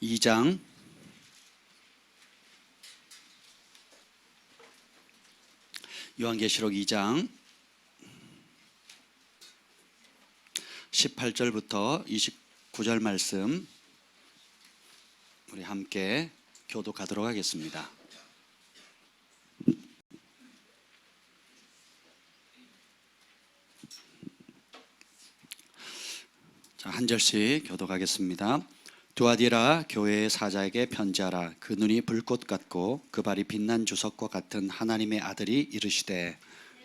2장 2장 18절부터 29절 말씀 우리 함께 교독하도록 하겠습니다. 자, 한 절씩 교독하겠습니다. 두아디라 교회의 사자에게 편지하라. 그 눈이 불꽃 같고 그 발이 빛난 주석과 같은 하나님의 아들이 이르시되,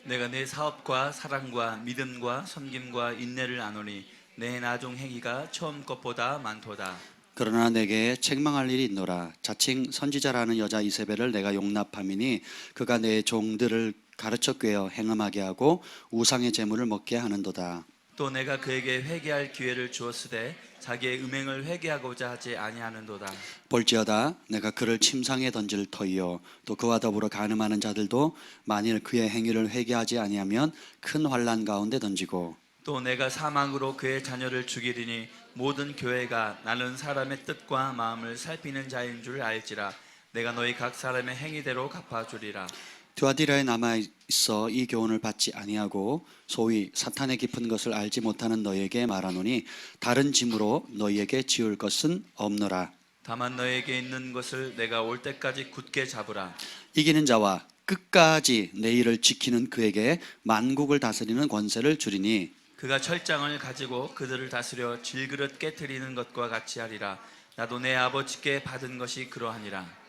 내가 내 사업과 사랑과 믿음과 섬김과 인내를 아노니 내 나중 행위가 처음 것보다 많도다. 그러나 내게 책망할 일이 있노라. 자칭 선지자라는 여자 이세벨을 내가 용납함이니 그가 내 종들을 가르쳐 꿰어 행음하게 하고 우상의 제물을 먹게 하는도다. 또 내가 그에게 회개할 기회를 주었으되 자기의 음행을 회개하고자 하지 아니하는도다. 볼지어다 내가 그를 침상에 던질 터이요 또 그와 더불어 간음하는 자들도 만일 그의 행위를 회개하지 아니하면 큰 환난 가운데 던지고, 또 내가 사망으로 그의 자녀를 죽이리니 모든 교회가 나는 사람의 뜻과 마음을 살피는 자인 줄 알지라. 내가 너희 각 사람의 행위대로 갚아주리라. 두아디라에 남아있어 이 교훈을 받지 아니하고 소위 사탄의 깊은 것을 알지 못하는 너희에게 말하노니 다른 짐으로 너희에게 지울 것은 없노라. 다만 너에게 있는 것을 내가 올 때까지 굳게 잡으라. 이기는 자와 끝까지 내 일을 지키는 그에게 만국을 다스리는 권세를 주리니 그가 철장을 가지고 그들을 다스려 질그릇 깨트리는 것과 같이 하리라. 나도 내 아버지께 받은 것이 그러하니라.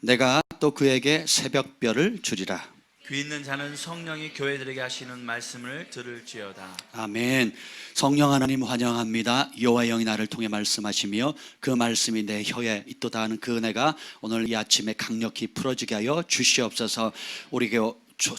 내가 또 그에게 새벽별을 주리라. 귀 있는 자는 성령이 교회들에게 하시는 말씀을 들을지어다. 아멘. 성령 하나님 환영합니다. 여호와의 영이 나를 통해 말씀하시며 그 말씀이 내 혀에 있도다 하는 그 은혜가 오늘 이 아침에 강력히 풀어지게 하여 주시옵소서. 우리에게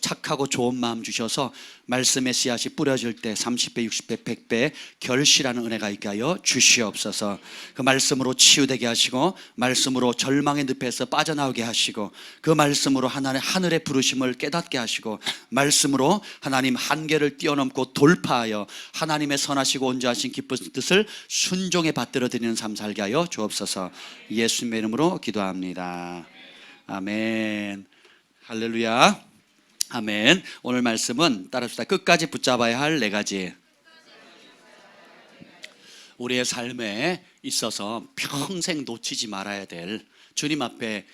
착하고 좋은 마음 주셔서 말씀의 씨앗이 뿌려질 때 30배, 60배, 100배 결실하는 은혜가 있게 하여 주시옵소서. 그 말씀으로 치유되게 하시고 말씀으로 절망의 늪에서 빠져나오게 하시고 그 말씀으로 하늘의 부르심을 깨닫게 하시고 말씀으로 하나님 한계를 뛰어넘고 돌파하여 하나님의 선하시고 온전하신 기쁜 뜻을 순종에 받들어 드리는 삶 살게 하여 주옵소서. 예수님의 이름으로 기도합니다. 아멘. 할렐루야. 아멘. 오늘 말씀은 따라합시다. 끝까지 붙잡아야 할 4가지. 우리의 삶에 있어서 평생 놓치지 말아야 될, 주님 앞에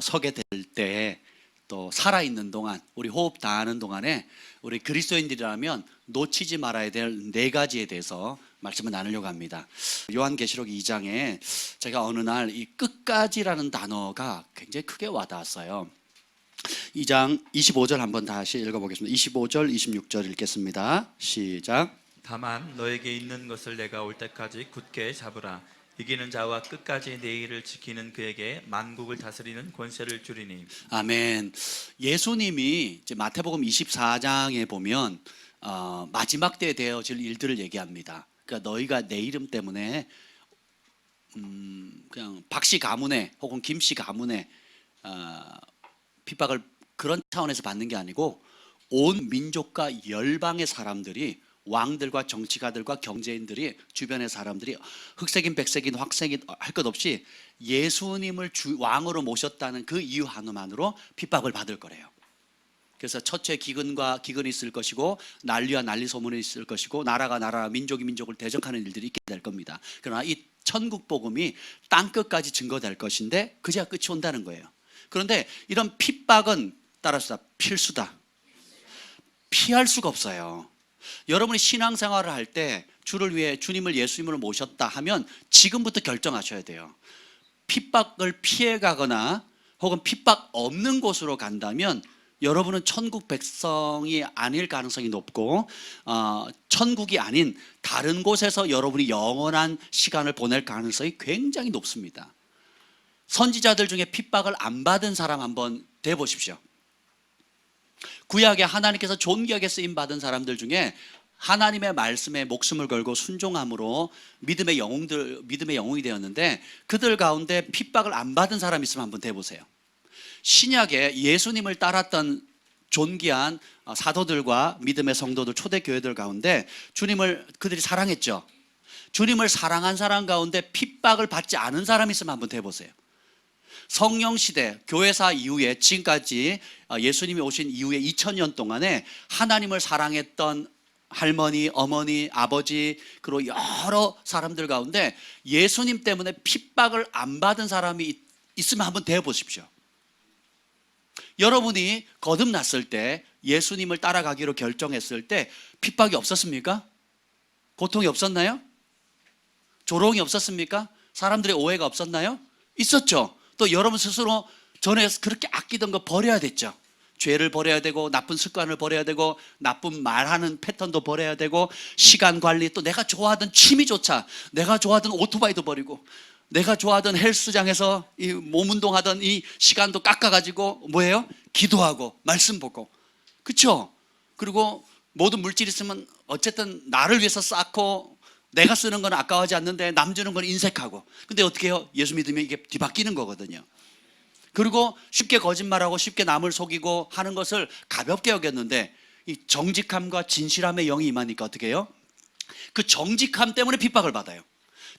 서게 될 때, 또 살아있는 동안, 우리 호흡 다하는 동안에 우리 그리스도인들이라면 놓치지 말아야 될 4가지에 대해서 말씀을 나누려고 합니다. 요한계시록 2장에 제가 어느 날 이 끝까지라는 단어가 굉장히 크게 와닿았어요. 2장 25절 한번 다시 읽어보겠습니다. 25절, 26절 읽겠습니다. 시작. 다만 너에게 있는 것을 내가 올 때까지 굳게 잡으라. 이기는 자와 끝까지 내 일을 지키는 그에게 만국을 다스리는 권세를 주리니. 아멘. 예수님이 이제 마태복음 24장에 보면 마지막 때에 되어질 일들을 얘기합니다. 그러니까 너희가 내 이름 때문에 그냥 박씨 가문에 혹은 김씨 가문에 핍박을 그런 차원에서 받는 게 아니고 온 민족과 열방의 사람들이, 왕들과 정치가들과 경제인들이, 주변의 사람들이 흑색인 백색인 확색인 할 것 없이 예수님을 왕으로 모셨다는 그 이유 하나만으로 핍박을 받을 거래요. 그래서 첫째 기근이 있을 것이고 난리와 난리 소문이 있을 것이고 나라가 나라, 민족이 민족을 대적하는 일들이 있게 될 겁니다. 그러나 이 천국 복음이 땅끝까지 증거될 것인데 그제야 끝이 온다는 거예요. 그런데 이런 핍박은 따라서 필수다. 피할 수가 없어요. 여러분이 신앙생활을 할 때 주를 위해 주님을 예수님으로 모셨다 하면 지금부터 결정하셔야 돼요. 핍박을 피해 가거나 혹은 핍박 없는 곳으로 간다면 여러분은 천국 백성이 아닐 가능성이 높고 천국이 아닌 다른 곳에서 여러분이 영원한 시간을 보낼 가능성이 굉장히 높습니다. 선지자들 중에 핍박을 안 받은 사람 한번 대보십시오. 구약에 하나님께서 존귀하게 쓰임받은 사람들 중에 하나님의 말씀에 목숨을 걸고 순종함으로 믿음의 영웅이 되었는데 그들 가운데 핍박을 안 받은 사람 있으면 한번 대보세요. 신약에 예수님을 따랐던 존귀한 사도들과 믿음의 성도들, 초대교회들 가운데 주님을 그들이 사랑했죠. 주님을 사랑한 사람 가운데 핍박을 받지 않은 사람이 있으면 한번 대보세요. 성령 시대, 교회사 이후에 지금까지 예수님이 오신 이후에 2000년 동안에 하나님을 사랑했던 할머니, 어머니, 아버지, 그리고 여러 사람들 가운데 예수님 때문에 핍박을 안 받은 사람이 있으면 한번 대보십시오. 여러분이 거듭났을 때, 예수님을 따라가기로 결정했을 때 핍박이 없었습니까? 고통이 없었나요? 조롱이 없었습니까? 사람들의 오해가 없었나요? 있었죠. 또 여러분 스스로 전에 그렇게 아끼던 거 버려야 됐죠. 죄를 버려야 되고, 나쁜 습관을 버려야 되고, 나쁜 말하는 패턴도 버려야 되고, 시간 관리, 또 내가 좋아하던 취미조차, 내가 좋아하던 오토바이도 버리고, 내가 좋아하던 헬스장에서 이 몸 운동하던 이 시간도 깎아가지고 뭐예요? 기도하고 말씀 보고, 그렇죠? 그리고 모든 물질 있으면 어쨌든 나를 위해서 쌓고, 내가 쓰는 건 아까워하지 않는데 남 주는 건 인색하고. 근데 어떻게 해요? 예수 믿으면 이게 뒤바뀌는 거거든요. 그리고 쉽게 거짓말하고 쉽게 남을 속이고 하는 것을 가볍게 여겼는데, 이 정직함과 진실함의 영이 임하니까 어떻게 해요? 그 정직함 때문에 핍박을 받아요.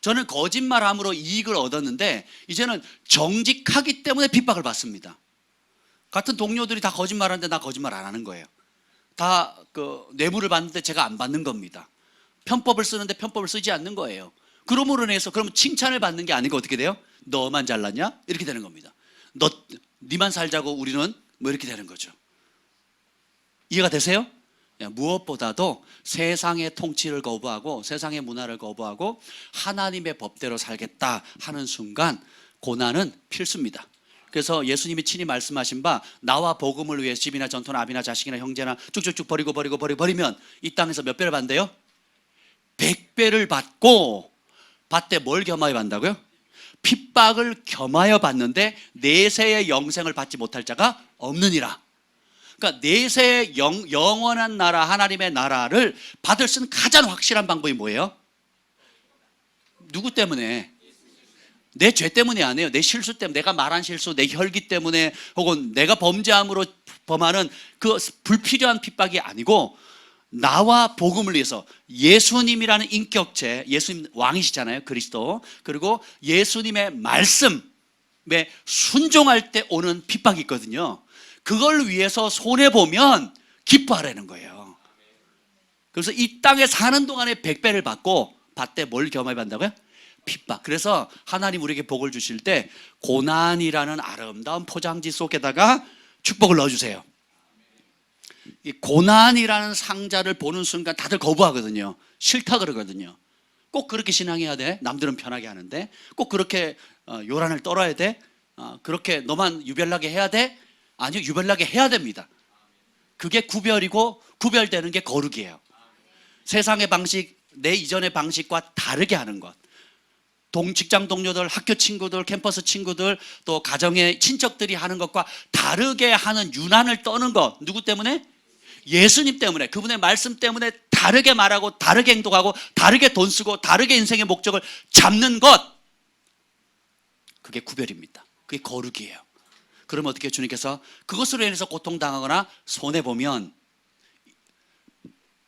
저는 거짓말함으로 이익을 얻었는데 이제는 정직하기 때문에 핍박을 받습니다. 같은 동료들이 다 거짓말하는데 나 거짓말 안 하는 거예요. 다 그 뇌물을 받는데 제가 안 받는 겁니다. 편법을 쓰는데 편법을 쓰지 않는 거예요. 그러므로 인해서 그러면 칭찬을 받는 게 아니고 어떻게 돼요? 너만 잘났냐? 이렇게 되는 겁니다. 니만 살자고 우리는 뭐 이렇게 되는 거죠. 이해가 되세요? 무엇보다도 세상의 통치를 거부하고 세상의 문화를 거부하고 하나님의 법대로 살겠다 하는 순간 고난은 필수입니다. 그래서 예수님이 친히 말씀하신 바, 나와 복음을 위해 집이나 전토나 아비나 자식이나 형제나 쭉쭉쭉 버리면 이 땅에서 몇 배를 받는데요? 100배를 받고, 받되 뭘 겸하여 받는다고요? 핍박을 겸하여 받는데 내세의 영생을 받지 못할 자가 없느니라. 그러니까 내세의 영원한 나라, 하나님의 나라를 받을 수 있는 가장 확실한 방법이 뭐예요? 누구 때문에? 내 죄 때문이 아니에요. 내 실수 때문에, 내가 말한 실수, 내 혈기 때문에, 혹은 내가 범죄함으로 범하는 그 불필요한 핍박이 아니고, 나와 복음을 위해서 예수님이라는 인격체, 예수님 왕이시잖아요, 그리스도. 그리고 예수님의 말씀에 순종할 때 오는 핍박이 있거든요. 그걸 위해서 손해보면 기뻐하라는 거예요. 그래서 이 땅에 사는 동안에 100배를 받고, 받되 뭘 겸하여 받는다고요? 핍박. 그래서 하나님 우리에게 복을 주실 때 고난이라는 아름다운 포장지 속에다가 축복을 넣어주세요. 이 고난이라는 상자를 보는 순간 다들 거부하거든요. 싫다 그러거든요. 꼭 그렇게 신앙해야 돼? 남들은 편하게 하는데 꼭 그렇게 요란을 떨어야 돼? 그렇게 너만 유별나게 해야 돼? 아니요, 유별나게 해야 됩니다. 그게 구별이고, 구별되는 게 거룩이에요. 세상의 방식, 내 이전의 방식과 다르게 하는 것. 직장 동료들, 학교 친구들, 캠퍼스 친구들, 또 가정의 친척들이 하는 것과 다르게 하는 유난을 떠는 것. 누구 때문에? 예수님 때문에, 그분의 말씀 때문에 다르게 말하고 다르게 행동하고 다르게 돈 쓰고 다르게 인생의 목적을 잡는 것. 그게 구별입니다. 그게 거룩이에요. 그러면 어떻게 주님께서 그것으로 인해서 고통당하거나 손해보면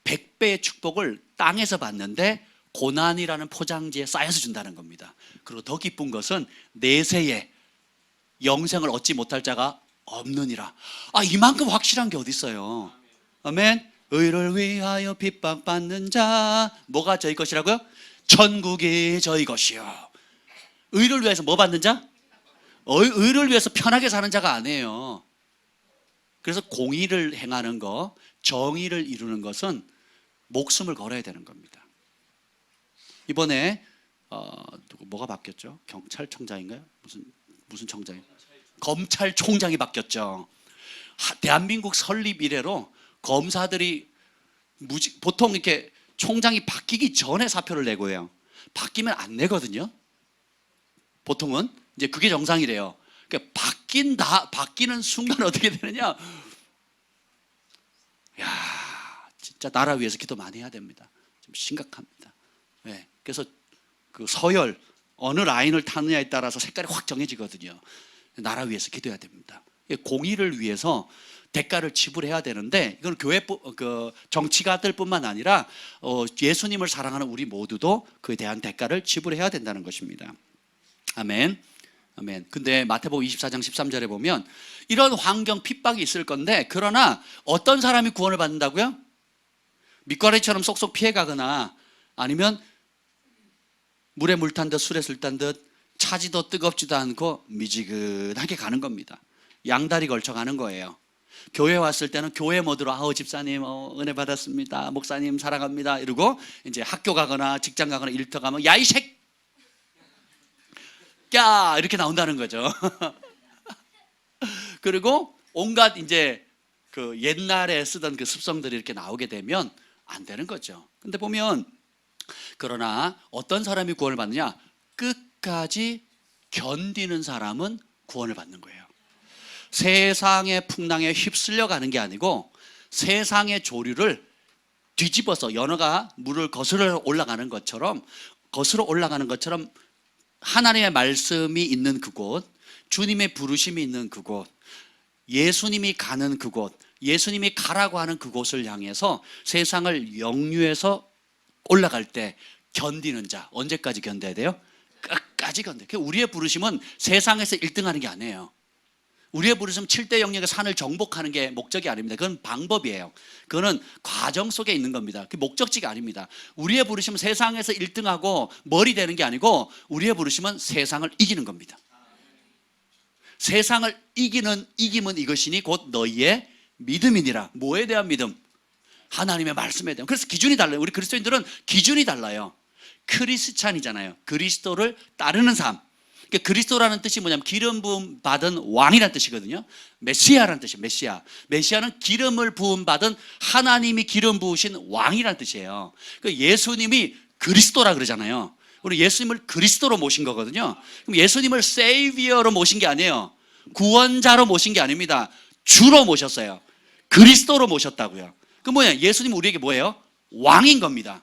100배의 축복을 땅에서 받는데 고난이라는 포장지에 쌓여서 준다는 겁니다. 그리고 더 기쁜 것은 내세에 영생을 얻지 못할 자가 없느니라. 이만큼 확실한 게 어디 있어요? 아멘. 의를 위하여 핍박받는 자, 뭐가 저희 것이라고요? 천국이 저희 것이요. 의를 위해서 뭐 받는 자? 의를 위해서 편하게 사는 자가 아니에요. 그래서 공의를 행하는 거, 정의를 이루는 것은 목숨을 걸어야 되는 겁니다. 이번에 뭐가 바뀌었죠? 경찰청장인가요? 무슨 청장이요? 검찰총장이 바뀌었죠. 대한민국 설립 이래로 검사들이 보통 이렇게 총장이 바뀌기 전에 사표를 내고 해요. 바뀌면 안 내거든요. 보통은 이제 그게 정상이래요. 그러니까 바뀌는 순간 어떻게 되느냐? 야, 진짜 나라 위해서 기도 많이 해야 됩니다. 좀 심각합니다. 네. 그래서 그 서열 어느 라인을 타느냐에 따라서 색깔이 확 정해지거든요. 나라 위해서 기도해야 됩니다. 공의를 위해서 대가를 지불해야 되는데 이건 교회 정치가들뿐만 아니라 예수님을 사랑하는 우리 모두도 그에 대한 대가를 지불해야 된다는 것입니다. 아멘. 아멘. 근데 마태복음 24장 13절에 보면 이런 환경 핍박이 있을 건데 그러나 어떤 사람이 구원을 받는다고요? 밑과리처럼 쏙쏙 피해가거나 아니면 물에 물 탄 듯 술에 술 탄 듯 차지도 뜨겁지도 않고 미지근하게 가는 겁니다. 양다리 걸쳐 가는 거예요. 교회 왔을 때는 교회 모드로 집사님 은혜 받았습니다. 목사님 사랑합니다. 이러고 이제 학교 가거나 직장 가거나 일터 가면 야 이 새 야 이렇게 나온다는 거죠. 그리고 온갖 이제 그 옛날에 쓰던 그 습성들이 이렇게 나오게 되면 안 되는 거죠. 근데 보면 그러나 어떤 사람이 구원을 받느냐? 끝까지 견디는 사람은 구원을 받는 거예요. 세상의 풍랑에 휩쓸려 가는 게 아니고 세상의 조류를 뒤집어서 연어가 물을 거스러 올라가는 것처럼 하나님의 말씀이 있는 그곳, 주님의 부르심이 있는 그곳, 예수님이 가는 그곳, 예수님이 가라고 하는 그곳을 향해서 세상을 역류해서 올라갈 때 견디는 자, 언제까지 견뎌야 돼요? 끝까지 견뎌요. 우리의 부르심은 세상에서 1등하는 게 아니에요. 우리의 부르심 7대 영역의 산을 정복하는 게 목적이 아닙니다. 그건 방법이에요. 그거는 과정 속에 있는 겁니다. 그게 목적지가 아닙니다. 우리의 부르심은 세상에서 1등하고 머리 되는 게 아니고 우리의 부르심은 세상을 이기는 겁니다. 세상을 이김은 이것이니 곧 너희의 믿음이니라. 뭐에 대한 믿음? 하나님의 말씀에 대한. 그래서 기준이 달라요. 우리 그리스도인들은 기준이 달라요. 크리스찬이잖아요. 그리스도를 따르는 삶. 그리스도라는 뜻이 뭐냐면 기름 부음 받은 왕이라는 뜻이거든요. 메시아라는 뜻이에요. 메시아는 기름을 부음 받은 하나님이 기름 부으신 왕이라는 뜻이에요. 예수님이 그리스도라 그러잖아요. 우리 예수님을 그리스도로 모신 거거든요. 그럼 예수님을 세이비어로 모신 게 아니에요. 구원자로 모신 게 아닙니다. 주로 모셨어요. 그리스도로 모셨다고요. 그 뭐냐? 예수님은 우리에게 뭐예요? 왕인 겁니다.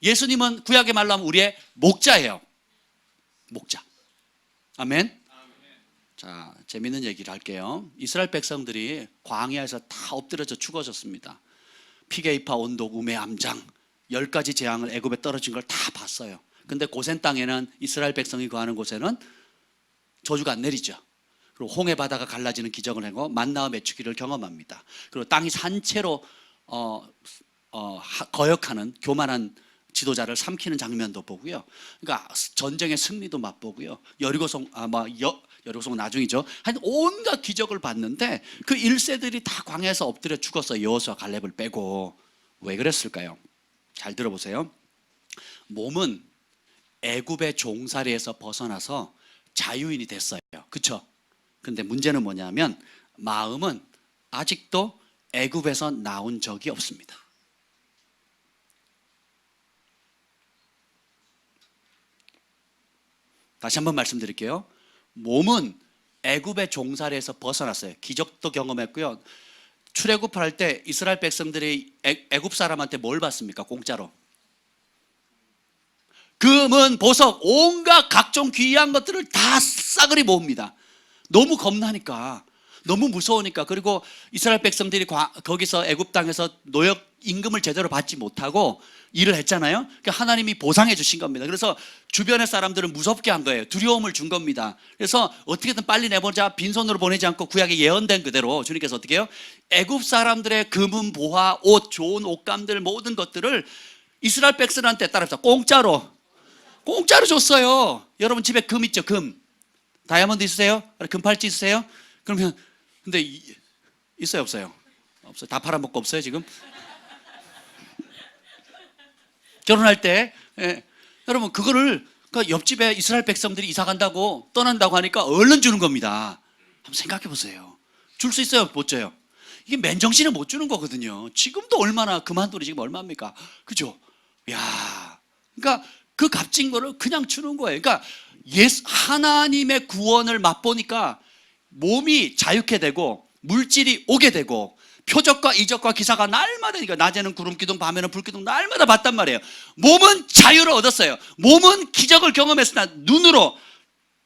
예수님은 구약의 말로 하면 우리의 목자예요. 목자. 아멘. 자, 재밌는 얘기를 할게요. 이스라엘 백성들이 광야에서 다 엎드려져 죽어졌습니다. 피게이파, 온독, 우메, 암장 10가지 재앙을 애굽에 떨어진 걸 다 봤어요. 근데 고센 땅에는 이스라엘 백성이 거하는 곳에는 저주가 안 내리죠. 그리고 홍해 바다가 갈라지는 기적을 하고 만나와 메추기를 경험합니다. 그리고 땅이 산채로 거역하는 교만한 지도자를 삼키는 장면도 보고요. 그러니까 전쟁의 승리도 맛보고요. 여리고성은 나중이죠. 한 온갖 기적을 봤는데 그 1세들이 다 광야에서 엎드려 죽었어요. 여호수아 갈렙을 빼고. 왜 그랬을까요? 잘 들어보세요. 몸은 애굽의 종살이에서 벗어나서 자유인이 됐어요. 그렇죠? 근데 문제는 뭐냐면 마음은 아직도 애굽에서 나온 적이 없습니다. 다시 한번 말씀드릴게요. 몸은 애굽의 종살이에서 벗어났어요. 기적도 경험했고요. 출애굽할 때 이스라엘 백성들이 애굽 사람한테 뭘 받습니까? 공짜로. 금은 보석, 온갖 각종 귀한 것들을 다 싸그리 모읍니다. 너무 겁나니까, 너무 무서우니까. 그리고 이스라엘 백성들이 거기서 애굽 땅에서 노역 임금을 제대로 받지 못하고 일을 했잖아요. 그러니까 하나님이 보상해 주신 겁니다. 그래서 주변의 사람들은 무섭게 한 거예요. 두려움을 준 겁니다. 그래서 어떻게든 빨리 내보자, 빈손으로 보내지 않고 구약에 예언된 그대로 주님께서 어떻게 해요? 애굽 사람들의 금은 보화, 옷, 좋은 옷감들 모든 것들을 이스라엘 백성한테 따라서 공짜로 줬어요. 여러분 집에 금 있죠? 금. 다이아몬드 있으세요? 금팔찌 있으세요? 그러면 근데 있어요, 없어요? 없어요. 다 팔아먹고 없어요 지금? 결혼할 때 여러분 그거를 옆집에 이스라엘 백성들이 이사 간다고 떠난다고 하니까 얼른 주는 겁니다. 한번 생각해 보세요. 줄 수 있어요? 못 줘요? 이게 맨정신에 못 주는 거거든요. 지금도 얼마나 금한돌이 지금 얼마입니까? 그죠? 야, 그러니까 그 값진 거를 그냥 주는 거예요. 그러니까 하나님의 구원을 맛보니까 몸이 자유케 되고 물질이 오게 되고 표적과 이적과 기사가 날마다, 그러니까 낮에는 구름기둥 밤에는 불기둥 날마다 봤단 말이에요. 몸은 자유를 얻었어요. 몸은 기적을 경험했으나 눈으로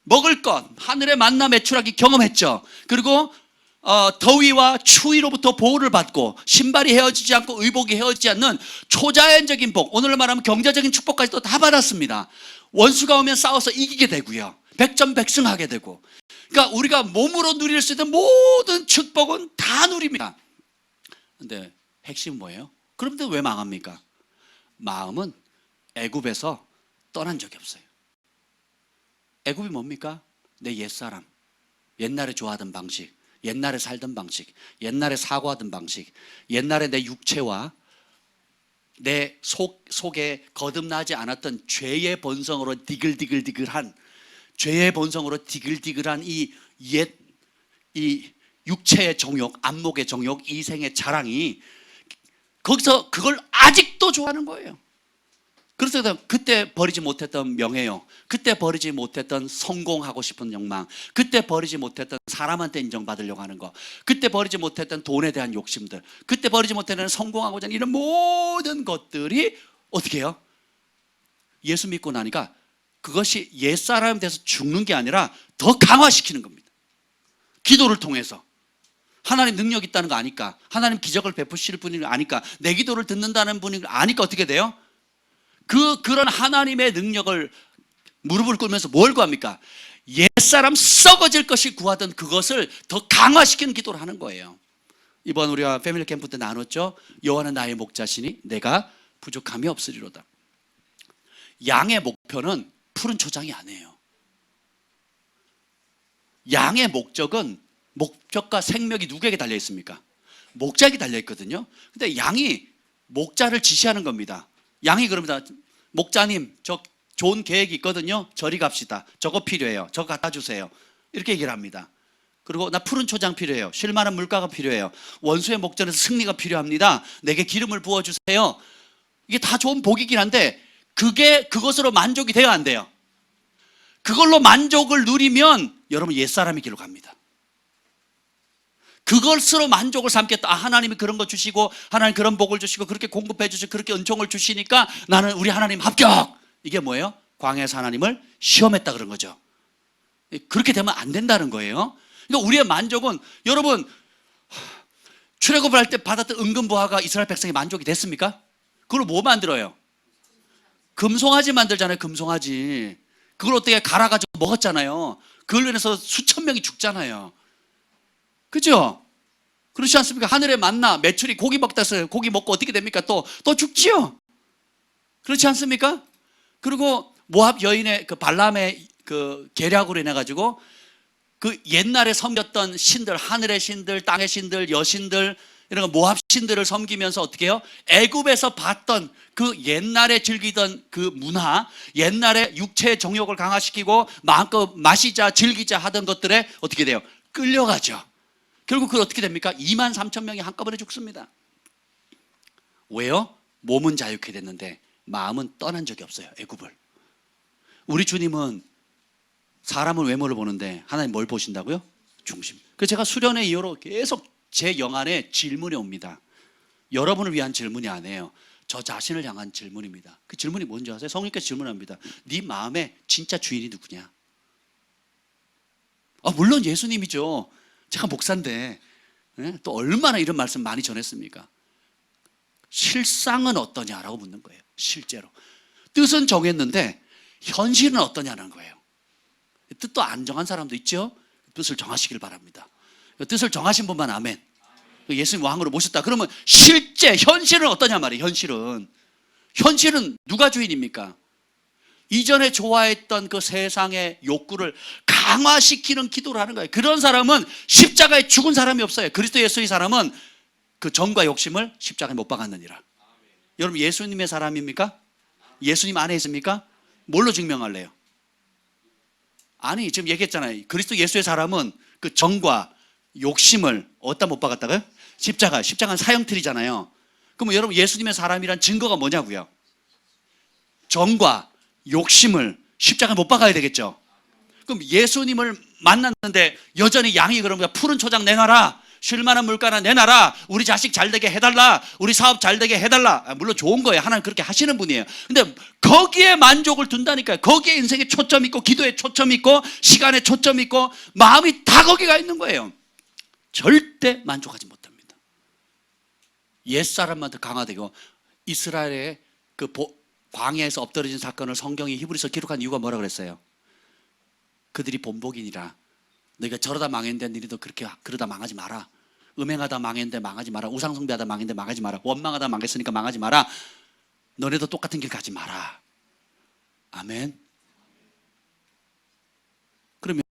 먹을 것, 하늘의 만나 매출하기 경험했죠. 그리고 더위와 추위로부터 보호를 받고 신발이 헤어지지 않고 의복이 헤어지지 않는 초자연적인 복, 오늘로 말하면 경제적인 축복까지도 다 받았습니다. 원수가 오면 싸워서 이기게 되고요, 백전백승하게 되고, 그러니까 우리가 몸으로 누릴 수 있는 모든 축복은 다 누립니다. 근데 핵심은 뭐예요? 그런데 왜 망합니까? 마음은 애굽에서 떠난 적이 없어요. 애굽이 뭡니까? 내 옛사람, 옛날에 좋아하던 방식, 옛날에 살던 방식, 옛날에 사고하던 방식, 옛날에 내 육체와 내 속에 거듭나지 않았던 죄의 본성으로 디글디글디글한, 죄의 본성으로 디글디글한 이 육체의 정욕, 안목의 정욕, 이생의 자랑이 거기서 그걸 아직도 좋아하는 거예요. 그래서 그때 버리지 못했던 명예요, 그때 버리지 못했던 성공하고 싶은 욕망, 그때 버리지 못했던 사람한테 인정받으려고 하는 거, 그때 버리지 못했던 돈에 대한 욕심들, 그때 버리지 못했던 성공하고자 하는 이런 모든 것들이 어떻게 해요? 예수 믿고 나니까 그것이 옛사람에 대해서 죽는 게 아니라 더 강화시키는 겁니다. 기도를 통해서 하나님 능력 있다는 거 아니까, 하나님 기적을 베푸실 분인 거 아니까, 내 기도를 듣는다는 분인 거 아니까 어떻게 돼요? 그런 하나님의 능력을 무릎을 꿇으면서 뭘 구합니까? 옛사람 썩어질 것이 구하던 그것을 더 강화시키는 기도를 하는 거예요. 이번 우리가 패밀리 캠프 때 나눴죠. 여호와는 나의 목자시니 내가 부족함이 없으리로다. 양의 목표는 푸른 초장이 아니에요. 양의 목적과 생명이 누구에게 달려 있습니까? 목자에게 달려 있거든요. 근데 양이 목자를 지시하는 겁니다. 양이 그럽니다. 목자님, 저 좋은 계획이 있거든요. 저리 갑시다. 저거 필요해요. 저거 갖다 주세요. 이렇게 얘기를 합니다. 그리고 나 푸른 초장 필요해요. 쉴만한 물가가 필요해요. 원수의 목전에서 승리가 필요합니다. 내게 기름을 부어주세요. 이게 다 좋은 복이긴 한데 그것으로 만족이 돼야 안 돼요. 그걸로 만족을 누리면 여러분 옛사람의 길로 갑니다. 그것으로 만족을 삼겠다. 하나님이 그런 거 주시고, 하나님 그런 복을 주시고, 그렇게 공급해 주시고, 그렇게 은총을 주시니까 나는 우리 하나님 합격. 이게 뭐예요? 광야에서 하나님을 시험했다 그런 거죠. 그렇게 되면 안 된다는 거예요. 그러니까 우리의 만족은, 여러분 출애굽을 할 때 받았던 은금부화가 이스라엘 백성이 만족이 됐습니까? 그걸 뭐 만들어요? 금송아지 만들잖아요. 금송아지. 그걸 어떻게 갈아가지고 먹었잖아요. 그걸로 인해서 수천 명이 죽잖아요. 그죠? 그렇지 않습니까? 하늘의 만나, 메추리 고기 먹다 써요. 고기 먹고 어떻게 됩니까? 또 죽지요? 그렇지 않습니까? 그리고 모압 여인의 그 발람의 그 계략으로 인해가지고 그 옛날에 섬겼던 신들, 하늘의 신들, 땅의 신들, 여신들, 이런 거 모압 신들을 섬기면서 어떻게 해요? 애굽에서 봤던 그 옛날에 즐기던 그 문화, 옛날에 육체의 정욕을 강화시키고 마음껏 마시자, 즐기자 하던 것들에 어떻게 돼요? 끌려가죠. 결국 그걸 어떻게 됩니까? 2만 3천 명이 한꺼번에 죽습니다. 왜요? 몸은 자유케 됐는데 마음은 떠난 적이 없어요. 애굽을. 우리 주님은 사람은 외모를 보는데 하나님 뭘 보신다고요? 중심. 그래서 제가 수련회 이후로 계속 제 영안에 질문이 옵니다. 여러분을 위한 질문이 아니에요. 저 자신을 향한 질문입니다. 그 질문이 뭔지 아세요? 성령께서 질문합니다. 네 마음의 진짜 주인이 누구냐? 물론 예수님이죠. 제가 목사인데 또 얼마나 이런 말씀 많이 전했습니까? 실상은 어떠냐라고 묻는 거예요. 실제로 뜻은 정했는데 현실은 어떠냐는 거예요. 뜻도 안 정한 사람도 있죠. 뜻을 정하시길 바랍니다. 뜻을 정하신 분만 아멘. 예수님 왕으로 모셨다 그러면 실제 현실은 어떠냐 말이에요. 현실은 누가 주인입니까? 이전에 좋아했던 그 세상의 욕구를 강화시키는 기도를 하는 거예요. 그런 사람은 십자가에 죽은 사람이 없어요. 그리스도 예수의 사람은 그 정과 욕심을 십자가에 못 박았느니라. 여러분 예수님의 사람입니까? 예수님 안에 있습니까? 뭘로 증명할래요? 아니 지금 얘기했잖아요. 그리스도 예수의 사람은 그 정과 욕심을 어디다 못 박았다고요? 십자가는 사형틀이잖아요. 그럼 여러분 예수님의 사람이란 증거가 뭐냐고요? 정과 욕심을 십자가에 못 박아야 되겠죠. 그럼 예수님을 만났는데 여전히 양이 그러면 푸른 초장 내놔라, 쉴만한 물가나 내놔라, 우리 자식 잘되게 해달라, 우리 사업 잘되게 해달라. 물론 좋은 거예요. 하나님 그렇게 하시는 분이에요. 근데 거기에 만족을 둔다니까요. 거기에 인생에 초점 있고 기도에 초점 있고 시간에 초점 있고 마음이 다 거기가 있는 거예요. 절대 만족하지 못합니다. 옛사람한테 강화되고 이스라엘의 그 광야에서 엎드러진 사건을 성경이 히브리서 기록한 이유가 뭐라 그랬어요? 그들이 본복이니라. 너희가 저러다 망했는데 너희도 그렇게 그러다 망하지 마라. 음행하다 망했는데 망하지 마라. 우상숭배하다 망했는데 망하지 마라. 원망하다 망했으니까 망하지 마라. 너네도 똑같은 길 가지 마라. 아멘. 그러면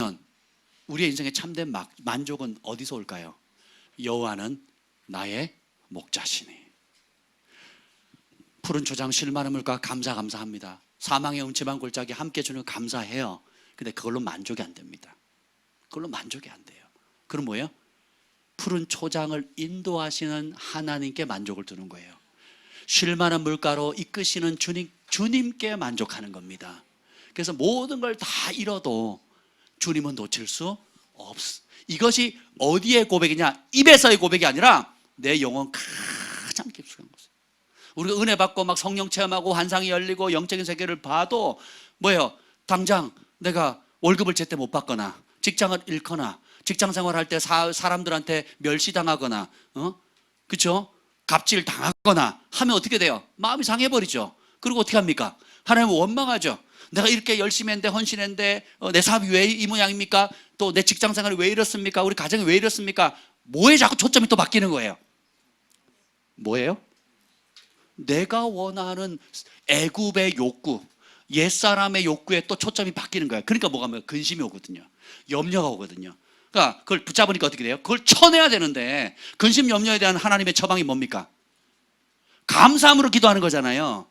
우리의 인생의 참된 만족은 어디서 올까요? 여호와는 나의 목자시니. 푸른 초장 실만한 물과 감사합니다. 사망의 음침한 골짜기 함께 주는 감사해요. 근데 그걸로 만족이 안 됩니다. 그걸로 만족이 안 돼요. 그럼 뭐예요? 푸른 초장을 인도하시는 하나님께 만족을 두는 거예요. 쉴만한 물가로 이끄시는 주님께 만족하는 겁니다. 그래서 모든 걸 다 잃어도 주님은 놓칠 수 없어. 이것이 어디의 고백이냐? 입에서의 고백이 아니라 내 영혼 가장 깊숙한 곳. 우리가 은혜 받고 막 성령 체험하고 환상이 열리고 영적인 세계를 봐도 뭐예요? 당장 내가 월급을 제때 못 받거나 직장을 잃거나 직장 생활할 때 사람들한테 멸시당하거나 그렇죠? 갑질 당하거나 하면 어떻게 돼요? 마음이 상해버리죠. 그리고 어떻게 합니까? 하나님은 원망하죠. 내가 이렇게 열심히 했는데 헌신했는데 내 사업이 왜 이 모양입니까? 또 내 직장 생활이 왜 이렇습니까? 우리 가정이 왜 이렇습니까? 뭐에 자꾸 초점이 또 바뀌는 거예요? 뭐예요? 내가 원하는 애굽의 욕구, 옛사람의 욕구에 또 초점이 바뀌는 거예요. 그러니까 뭐가 뭐예요? 근심이 오거든요. 염려가 오거든요. 그러니까 그걸 붙잡으니까 어떻게 돼요? 그걸 쳐내야 되는데 근심 염려에 대한 하나님의 처방이 뭡니까? 감사함으로 기도하는 거잖아요.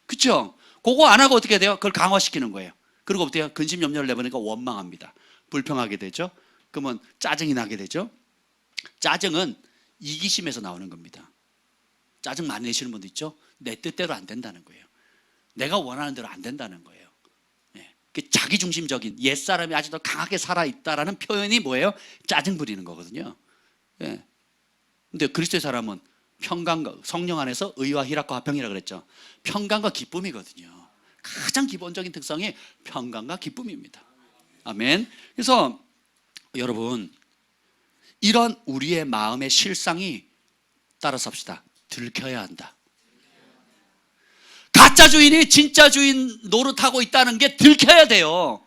그렇죠? 그거 안 하고 어떻게 돼요? 그걸 강화시키는 거예요. 그리고 어때요? 근심 염려를 내보니까 원망합니다. 불평하게 되죠. 그러면 짜증이 나게 되죠. 짜증은 이기심에서 나오는 겁니다. 짜증 많이 내시는 분도 있죠. 내 뜻대로 안 된다는 거예요. 내가 원하는 대로 안 된다는 거예요. 자기중심적인 옛사람이 아직도 강하게 살아있다라는 표현이 뭐예요? 짜증 부리는 거거든요. 근데 그리스도의 사람은 평강과 성령 안에서 의와 희락과 화평이라고 그랬죠. 평강과 기쁨이거든요. 가장 기본적인 특성이 평강과 기쁨입니다. 아멘. 그래서 여러분, 이런 우리의 마음의 실상이 따라서 합시다. 들켜야 한다. 가짜 주인이 진짜 주인 노릇하고 있다는 게 들켜야 돼요.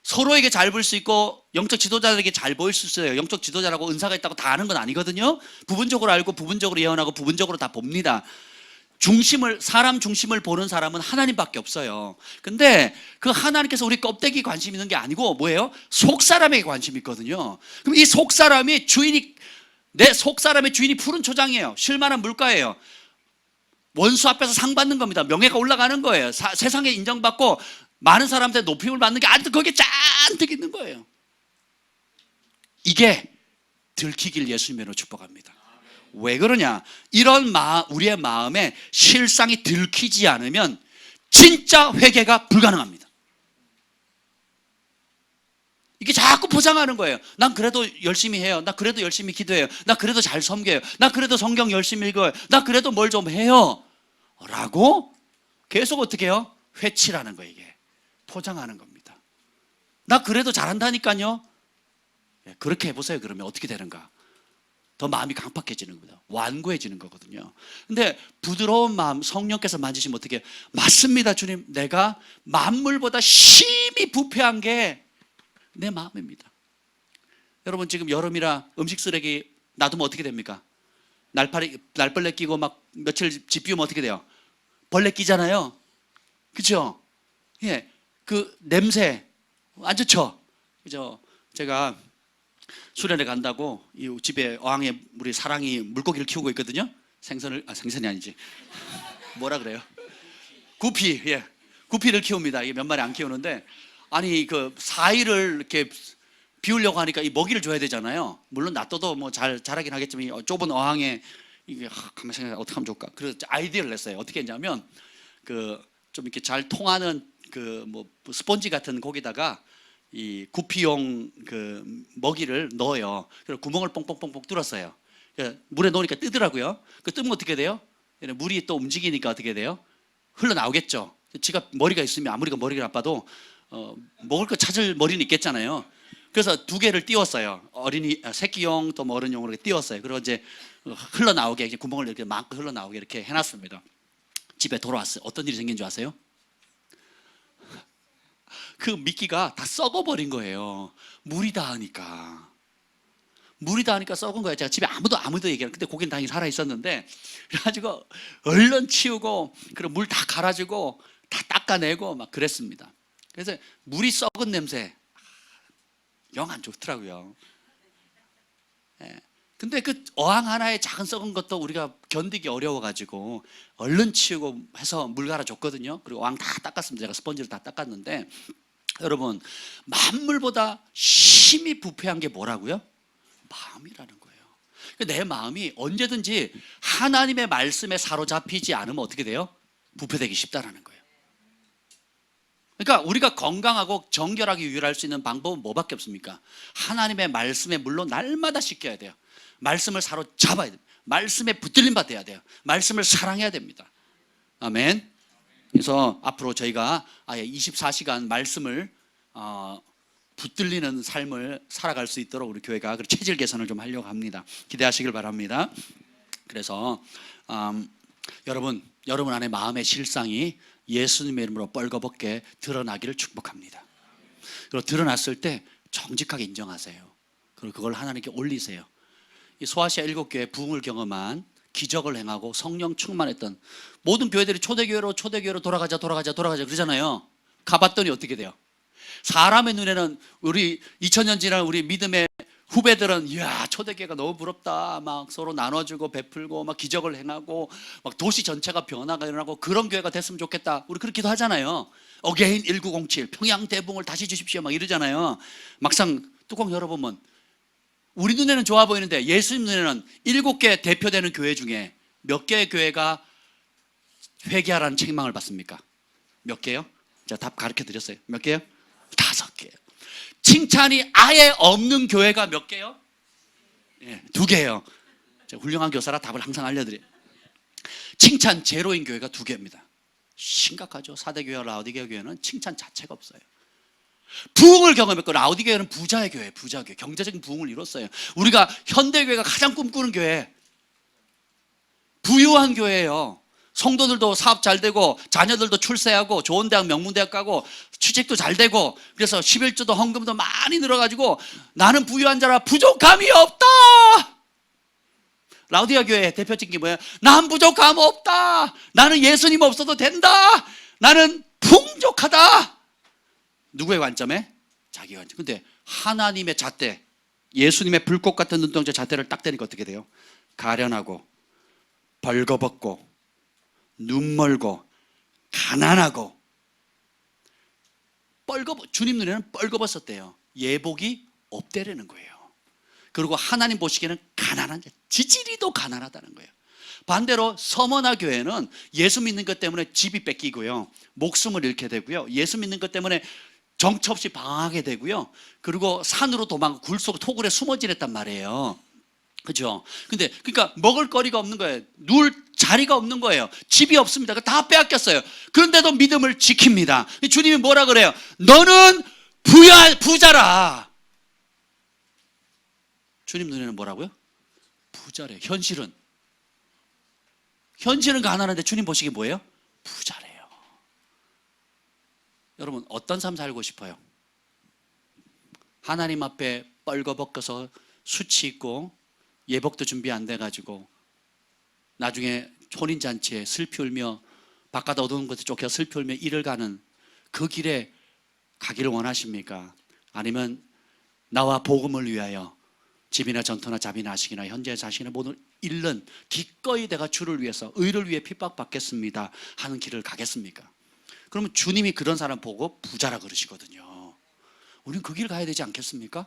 서로에게 잘 보일 수 있고 영적 지도자들에게 잘 보일 수 있어요. 영적 지도자라고 은사가 있다고 다 아는 건 아니거든요. 부분적으로 알고 부분적으로 예언하고 부분적으로 다 봅니다. 사람 중심을 보는 사람은 하나님밖에 없어요. 근데 그 하나님께서 우리 껍데기 관심 있는 게 아니고 뭐예요? 속사람에게 관심이 있거든요. 그럼 이 속사람이 내 속사람의 주인이 푸른 초장이에요. 쉴만한 물가예요. 원수 앞에서 상 받는 겁니다. 명예가 올라가는 거예요. 세상에 인정받고 많은 사람한테 높임을 받는 게 아직도 거기에 잔뜩 있는 거예요. 이게 들키길 예수님으로 축복합니다. 왜 그러냐? 이런 우리의 마음에 실상이 들키지 않으면 진짜 회개가 불가능합니다. 이게 자꾸 포장하는 거예요. 난 그래도 열심히 해요. 나 그래도 열심히 기도해요. 나 그래도 잘 섬겨요. 나 그래도 성경 열심히 읽어요. 나 그래도 뭘 좀 해요. 라고 계속 어떻게 해요? 회치라는 거예요. 이게 포장하는 겁니다. 나 그래도 잘한다니까요. 그렇게 해보세요. 그러면 어떻게 되는가? 더 마음이 강팍해지는 겁니다. 완고해지는 거거든요. 근데 부드러운 마음, 성령께서 만지시면 어떻게 해요? 맞습니다, 주님. 내가 만물보다 심히 부패한 게 내 마음입니다. 여러분, 지금 여름이라 음식 쓰레기 놔두면 어떻게 됩니까? 날벌레 끼고 막 며칠 집 비우면 어떻게 돼요? 벌레 끼잖아요. 그렇죠? 예, 그 냄새 안 좋죠. 그죠? 제가 수련회 간다고 이 집에 어항에 우리 사랑이 물고기를 키우고 있거든요. 생선이 아니지. 뭐라 그래요? 구피, 예, 구피를 키웁니다. 이게 몇 마리 안 키우는데, 아니 그 사이를 이렇게 비우려고 하니까 이 먹이를 줘야 되잖아요. 물론 놔둬도 뭐 잘하긴 하겠지만 이 좁은 어항에 이게 가만히 생각해 어떻게 하면 좋을까? 그래서 아이디어를 냈어요. 어떻게 했냐면 그 좀 이렇게 잘 통하는 그 뭐 스펀지 같은 거기다가 이 구피용 그 먹이를 넣어요. 그래서 구멍을 뽕뽕뽕뽕 뚫었어요. 물에 넣으니까 뜨더라고요. 그 뜨면 어떻게 돼요? 물이 또 움직이니까 어떻게 돼요? 흘러나오겠죠. 지가 머리가 있으면 아무리 머리가 나빠도 먹을 거 찾을 머리는 있겠잖아요. 그래서 두 개를 띄웠어요. 어린이 새끼용 또 뭐 어른용으로 이렇게 띄웠어요. 그리고 이제 흘러나오게 이제 구멍을 이렇게 막 흘러나오게 이렇게 해놨습니다. 집에 돌아왔어요. 어떤 일이 생긴 줄 아세요? 그 미끼가 다 썩어버린 거예요. 물이 닿으니까. 물이 닿으니까 썩은 거예요. 제가 집에 아무도 얘기해요. 근데 고기는 다행히 살아 있었는데, 그래가지고 얼른 치우고 그리고 물 다 갈아주고 다 닦아내고 막 그랬습니다. 그래서 물이 썩은 냄새 영 안 좋더라고요. 예. 근데 그 어항 하나에 작은 썩은 것도 우리가 견디기 어려워가지고 얼른 치우고 해서 물 갈아줬거든요. 그리고 어항 다 닦았습니다. 제가 스펀지로 다 닦았는데, 여러분, 만물보다 심히 부패한 게 뭐라고요? 마음이라는 거예요. 내 마음이 언제든지 하나님의 말씀에 사로잡히지 않으면 어떻게 돼요? 부패되기 쉽다라는 거예요. 그러니까 우리가 건강하고 정결하게 유일할 수 있는 방법은 뭐밖에 없습니까? 하나님의 말씀에 물론 날마다 씻겨야 돼요. 말씀을 사로잡아야 돼요. 말씀에 붙들림 받아야 돼요. 말씀을 사랑해야 됩니다. 아멘. 그래서 앞으로 저희가 아예 24시간 말씀을 붙들리는 삶을 살아갈 수 있도록 우리 교회가 체질 개선을 좀 하려고 합니다. 기대하시길 바랍니다. 그래서 여러분 안에 마음의 실상이 예수님의 이름으로 뻘거벗게 드러나기를 축복합니다. 그리고 드러났을 때 정직하게 인정하세요. 그리고 그걸 하나님께 올리세요. 이 소아시아 7교회 부흥을 경험한, 기적을 행하고 성령 충만했던 모든 교회들이 초대교회로 돌아가자 그러잖아요. 가봤더니 어떻게 돼요? 사람의 눈에는 우리 2000년 지난 우리 믿음의 후배들은 이야, 초대교회가 너무 부럽다, 막 서로 나눠주고 베풀고 막 기적을 행하고 막 도시 전체가 변화가 일어나고 그런 교회가 됐으면 좋겠다, 우리 그렇게 기도하잖아요. 어게인 1907 평양 대붕을 다시 주십시오 막 이러잖아요. 막상 뚜껑 열어보면 우리 눈에는 좋아 보이는데 예수님 눈에는 7개 대표되는 교회 중에 몇 개의 교회가 회개하라는 책망을 받습니까? 몇 개요? 제가 답 가르쳐 드렸어요. 몇 개요? 5개요. 칭찬이 아예 없는 교회가 몇 개요? 2개예요. 제가 훌륭한 교사라 답을 항상 알려드려요. 칭찬 제로인 교회가 2개입니다. 심각하죠. 사대교회와 라오디게아 교회는 칭찬 자체가 없어요. 부흥을 경험했고 라오디게아는 부자의 교회, 부자교회, 경제적인 부흥을 이뤘어요. 우리가 현대교회가 가장 꿈꾸는 교회, 부유한 교회예요. 성도들도 사업 잘 되고 자녀들도 출세하고 좋은 대학 명문대학 가고 취직도 잘 되고, 그래서 11조도 헌금도 많이 늘어가지고 나는 부유한 자라 부족함이 없다. 라오디게아 교회의 대표적인 게 뭐예요? 난 부족함 없다. 나는 예수님 없어도 된다. 나는 풍족하다. 누구의 관점에? 자기 관점. 근데 하나님의 잣대, 예수님의 불꽃 같은 눈동자 잣대를 딱 대니까 어떻게 돼요? 가련하고 벌거벗고 눈멀고 가난하고 주님 눈에는 뻘거벗었대요. 예복이 없대라는 거예요. 그리고 하나님 보시기에는 가난한 자, 지지리도 가난하다는 거예요. 반대로 서머나 교회는 예수 믿는 것 때문에 집이 뺏기고요, 목숨을 잃게 되고요, 예수 믿는 것 때문에 정처 없이 방황하게 되고요, 그리고 산으로 도망가 굴속 토굴에 숨어 지냈단 말이에요. 그죠? 근데 그러니까 먹을 거리가 없는 거예요. 누울 자리가 없는 거예요. 집이 없습니다. 다 빼앗겼어요. 그런데도 믿음을 지킵니다. 주님이 뭐라 그래요? 너는 부자라. 주님 눈에는 뭐라고요? 부자래요. 현실은 가난한데 주님 보시기에 뭐예요? 부자래요. 여러분, 어떤 삶 살고 싶어요? 하나님 앞에 뻘거벗겨서 수치 있고 예복도 준비 안 돼가지고 나중에 혼인잔치에 슬피 울며 바깥 어두운 곳에 쫓겨 슬피 울며 일을 가는 그 길에 가기를 원하십니까? 아니면 나와 복음을 위하여 집이나 전토나 자비나 아식이나 현재 자신의 모든 잃는 기꺼이 내가 주를 위해서 의를 위해 핍박받겠습니다 하는 길을 가겠습니까? 그러면 주님이 그런 사람 보고 부자라 그러시거든요. 우리는 그 길 가야 되지 않겠습니까?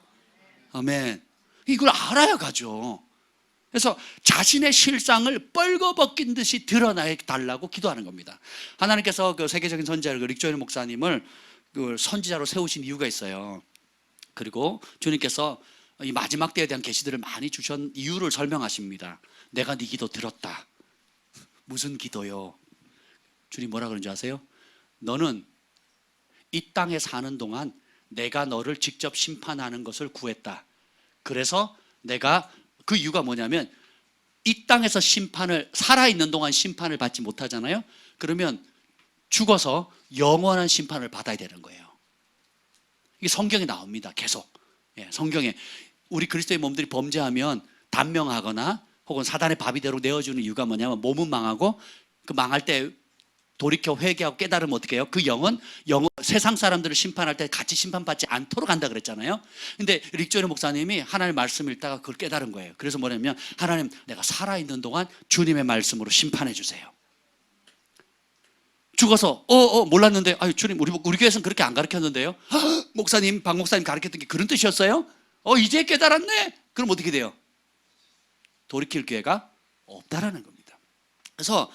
아멘. 이걸 알아야 가죠. 그래서 자신의 실상을 뻘거벗긴 듯이 드러내 달라고 기도하는 겁니다. 하나님께서 그 세계적인 선지자 릭조엘 목사님을 그 선지자로 세우신 이유가 있어요. 그리고 주님께서 이 마지막 때에 대한 계시들을 많이 주신 이유를 설명하십니다. 내가 네 기도 들었다. 무슨 기도요? 주님 뭐라 그런지 아세요? 너는 이 땅에 사는 동안 내가 너를 직접 심판하는 것을 구했다. 그래서 내가 그 이유가 뭐냐면 이 땅에서 심판을 살아있는 동안 심판을 받지 못하잖아요. 그러면 죽어서 영원한 심판을 받아야 되는 거예요. 이게 성경에 나옵니다. 계속. 예, 성경에 우리 그리스도의 몸들이 범죄하면 단명하거나 혹은 사단의 바비대로 내어주는 이유가 뭐냐면 몸은 망하고 그 망할 때 돌이켜 회개하고 깨달으면 어떻게 해요? 그 영은 세상 사람들을 심판할 때 같이 심판받지 않도록 한다 그랬잖아요. 근데 릭조니 목사님이 하나님의 말씀을 읽다가 그걸 깨달은 거예요. 그래서 뭐냐면 하나님, 내가 살아있는 동안 주님의 말씀으로 심판해 주세요. 죽어서 몰랐는데 주님 우리 교회에서는 그렇게 안 가르쳤는데요. 목사님, 박 목사님 가르쳤던 게 그런 뜻이었어요? 이제 깨달았네. 그럼 어떻게 돼요? 돌이킬 기회가 없다라는 겁니다. 그래서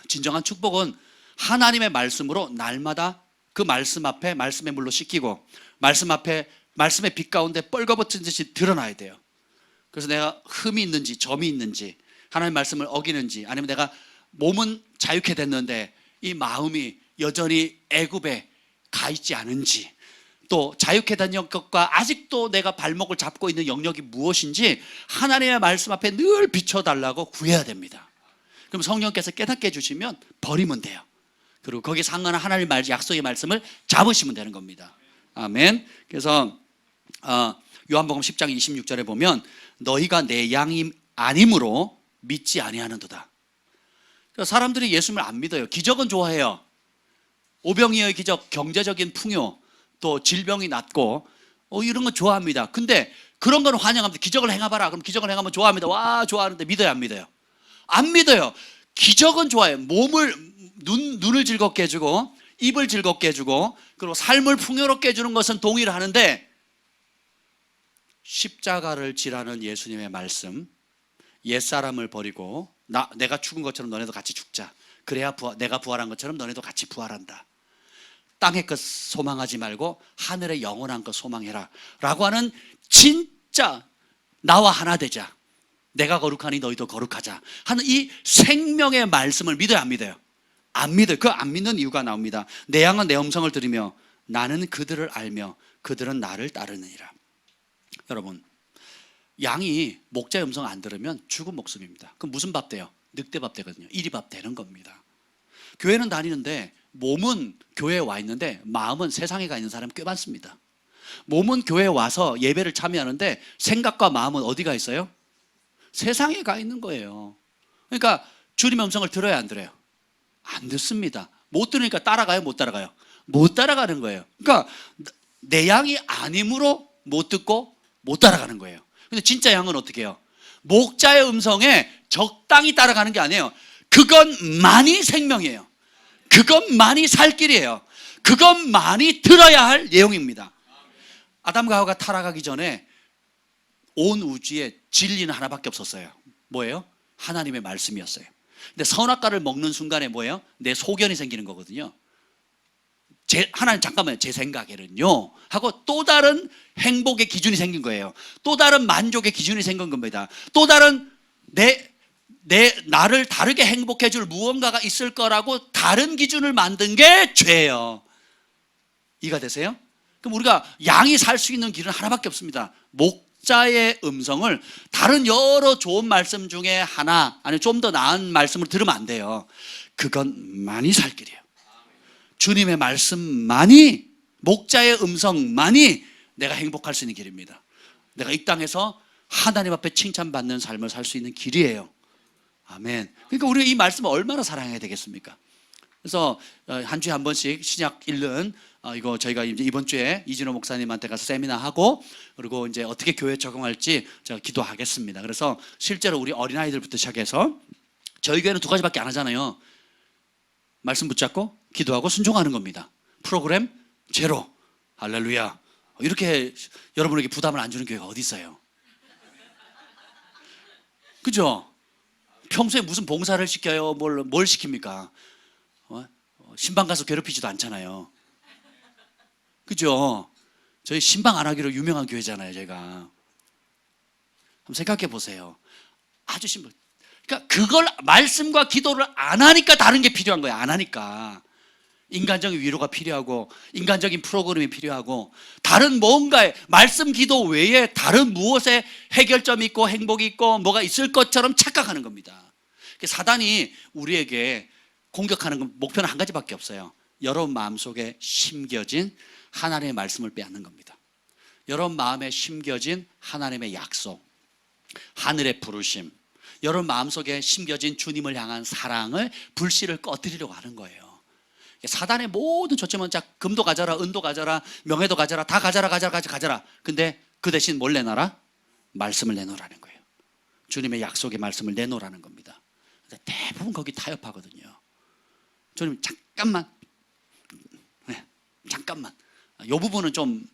진정한 축복은 하나님의 말씀으로 날마다 그 말씀 앞에 말씀의 물로 씻기고 말씀 앞에 말씀의 빛 가운데 뻘거벗은 듯이 드러나야 돼요. 그래서 내가 흠이 있는지 점이 있는지 하나님의 말씀을 어기는지 아니면 내가 몸은 자유케 됐는데 이 마음이 여전히 애굽에 가 있지 않은지, 또 자유케 된 영역과 아직도 내가 발목을 잡고 있는 영역이 무엇인지 하나님의 말씀 앞에 늘 비춰달라고 구해야 됩니다. 그럼 성령께서 깨닫게 해주시면 버리면 돼요. 그리고 거기에 상관한 하나님의 말, 약속의 말씀을 잡으시면 되는 겁니다. 아멘. 그래서 요한복음 10장 26절에 보면 너희가 내 양이 아님으로 믿지 아니하는도다. 사람들이 예수님을 안 믿어요. 기적은 좋아해요. 오병이어의 기적, 경제적인 풍요, 또 질병이 낫고 이런 건 좋아합니다. 근데 그런 건 환영합니다. 기적을 행해봐라. 그럼 기적을 행하면 좋아합니다. 와, 좋아하는데 믿어요, 안 믿어요? 안 믿어요. 기적은 좋아해요. 눈을 즐겁게 해주고 입을 즐겁게 해주고 그리고 삶을 풍요롭게 해주는 것은 동의를 하는데 십자가를 지라는 예수님의 말씀, 옛사람을 버리고 내가 죽은 것처럼 너네도 같이 죽자. 그래야 내가 부활한 것처럼 너네도 같이 부활한다. 땅의 것 소망하지 말고 하늘의 영원한 것 소망해라 라고 하는 진짜 나와 하나 되자, 내가 거룩하니 너희도 거룩하자 하는 이 생명의 말씀을 믿어요, 안 믿어요? 안 믿어요. 그 안 믿는 이유가 나옵니다. 내 양은 내 음성을 들으며 나는 그들을 알며 그들은 나를 따르느니라. 여러분, 양이 목자의 음성 안 들으면 죽은 목숨입니다. 그럼 무슨 밥 돼요? 늑대밥 되거든요. 이리밥 되는 겁니다. 교회는 다니는데 몸은 교회에 와 있는데 마음은 세상에 가 있는 사람이 꽤 많습니다. 몸은 교회에 와서 예배를 참여하는데 생각과 마음은 어디가 있어요? 세상에 가 있는 거예요. 그러니까 주님의 음성을 들어야 안 들어요? 안 듣습니다. 못 들으니까 따라가요, 못 따라가요? 못 따라가는 거예요. 그러니까 내 양이 아님으로 못 듣고 못 따라가는 거예요. 근데 진짜 양은 어떻게 해요? 목자의 음성에 적당히 따라가는 게 아니에요. 그것만이 생명이에요. 그것만이 살 길이에요. 그것만이 들어야 할 내용입니다. 아담과 하와가 타락하기 전에 온 우주에 진리는 하나밖에 없었어요. 뭐예요? 하나님의 말씀이었어요. 근데 선악과를 먹는 순간에 뭐예요? 내 소견이 생기는 거거든요. 하나님 잠깐만요, 제 생각에는요 하고 또 다른 행복의 기준이 생긴 거예요. 또 다른 만족의 기준이 생긴 겁니다. 또 다른 나를 다르게 행복해 줄 무언가가 있을 거라고 다른 기준을 만든 게 죄예요. 이해가 되세요? 그럼 우리가 양이 살 수 있는 길은 하나밖에 없습니다. 목자의 음성을 다른 여러 좋은 말씀 중에 하나, 아니 좀 더 나은 말씀을 들으면 안 돼요. 그것만이 살 길이에요. 주님의 말씀만이, 목자의 음성만이 내가 행복할 수 있는 길입니다. 내가 이 땅에서 하나님 앞에 칭찬받는 삶을 살 수 있는 길이에요. 아멘. 그러니까 우리가 이 말씀을 얼마나 사랑해야 되겠습니까? 그래서 한 주에 한 번씩 신약 읽는 이거 저희가 이제 이번 주에 이진호 목사님한테 가서 세미나 하고 그리고 이제 어떻게 교회에 적용할지 제가 기도하겠습니다. 그래서 실제로 우리 어린아이들부터 시작해서 저희 교회는 두 가지밖에 안 하잖아요. 말씀 붙잡고 기도하고 순종하는 겁니다. 프로그램 제로. 할렐루야. 이렇게 여러분에게 부담을 안 주는 교회가 어디 있어요? 그죠? 평소에 무슨 봉사를 시켜요? 뭘 시킵니까? 신방 가서 괴롭히지도 않잖아요. 그죠? 저희 신방 안 하기로 유명한 교회잖아요, 제가. 한번 생각해 보세요. 아주 심플. 그러니까 그걸 말씀과 기도를 안 하니까 다른 게 필요한 거예요. 안 하니까. 인간적인 위로가 필요하고 인간적인 프로그램이 필요하고 다른 뭔가의 말씀 기도 외에 다른 무엇에 해결점이 있고 행복이 있고 뭐가 있을 것처럼 착각하는 겁니다. 사단이 우리에게 공격하는 건 목표는 한 가지밖에 없어요. 여러분 마음속에 심겨진 하나님의 말씀을 빼앗는 겁니다. 여러분 마음에 심겨진 하나님의 약속, 하늘의 부르심, 여러분 마음속에 심겨진 주님을 향한 사랑을 불씨를 꺼뜨리려고 하는 거예요. 사단의 모든 초점은 자, 금도 가져라, 은도 가져라, 명예도 가져라, 다 가져라. 근데 그 대신 뭘 내놔라? 말씀을 내놓으라는 거예요. 주님의 약속의 말씀을 내놓으라는 겁니다. 근데 대부분 거기 타협하거든요. 주님 잠깐만, 잠깐만. 이 부분은 좀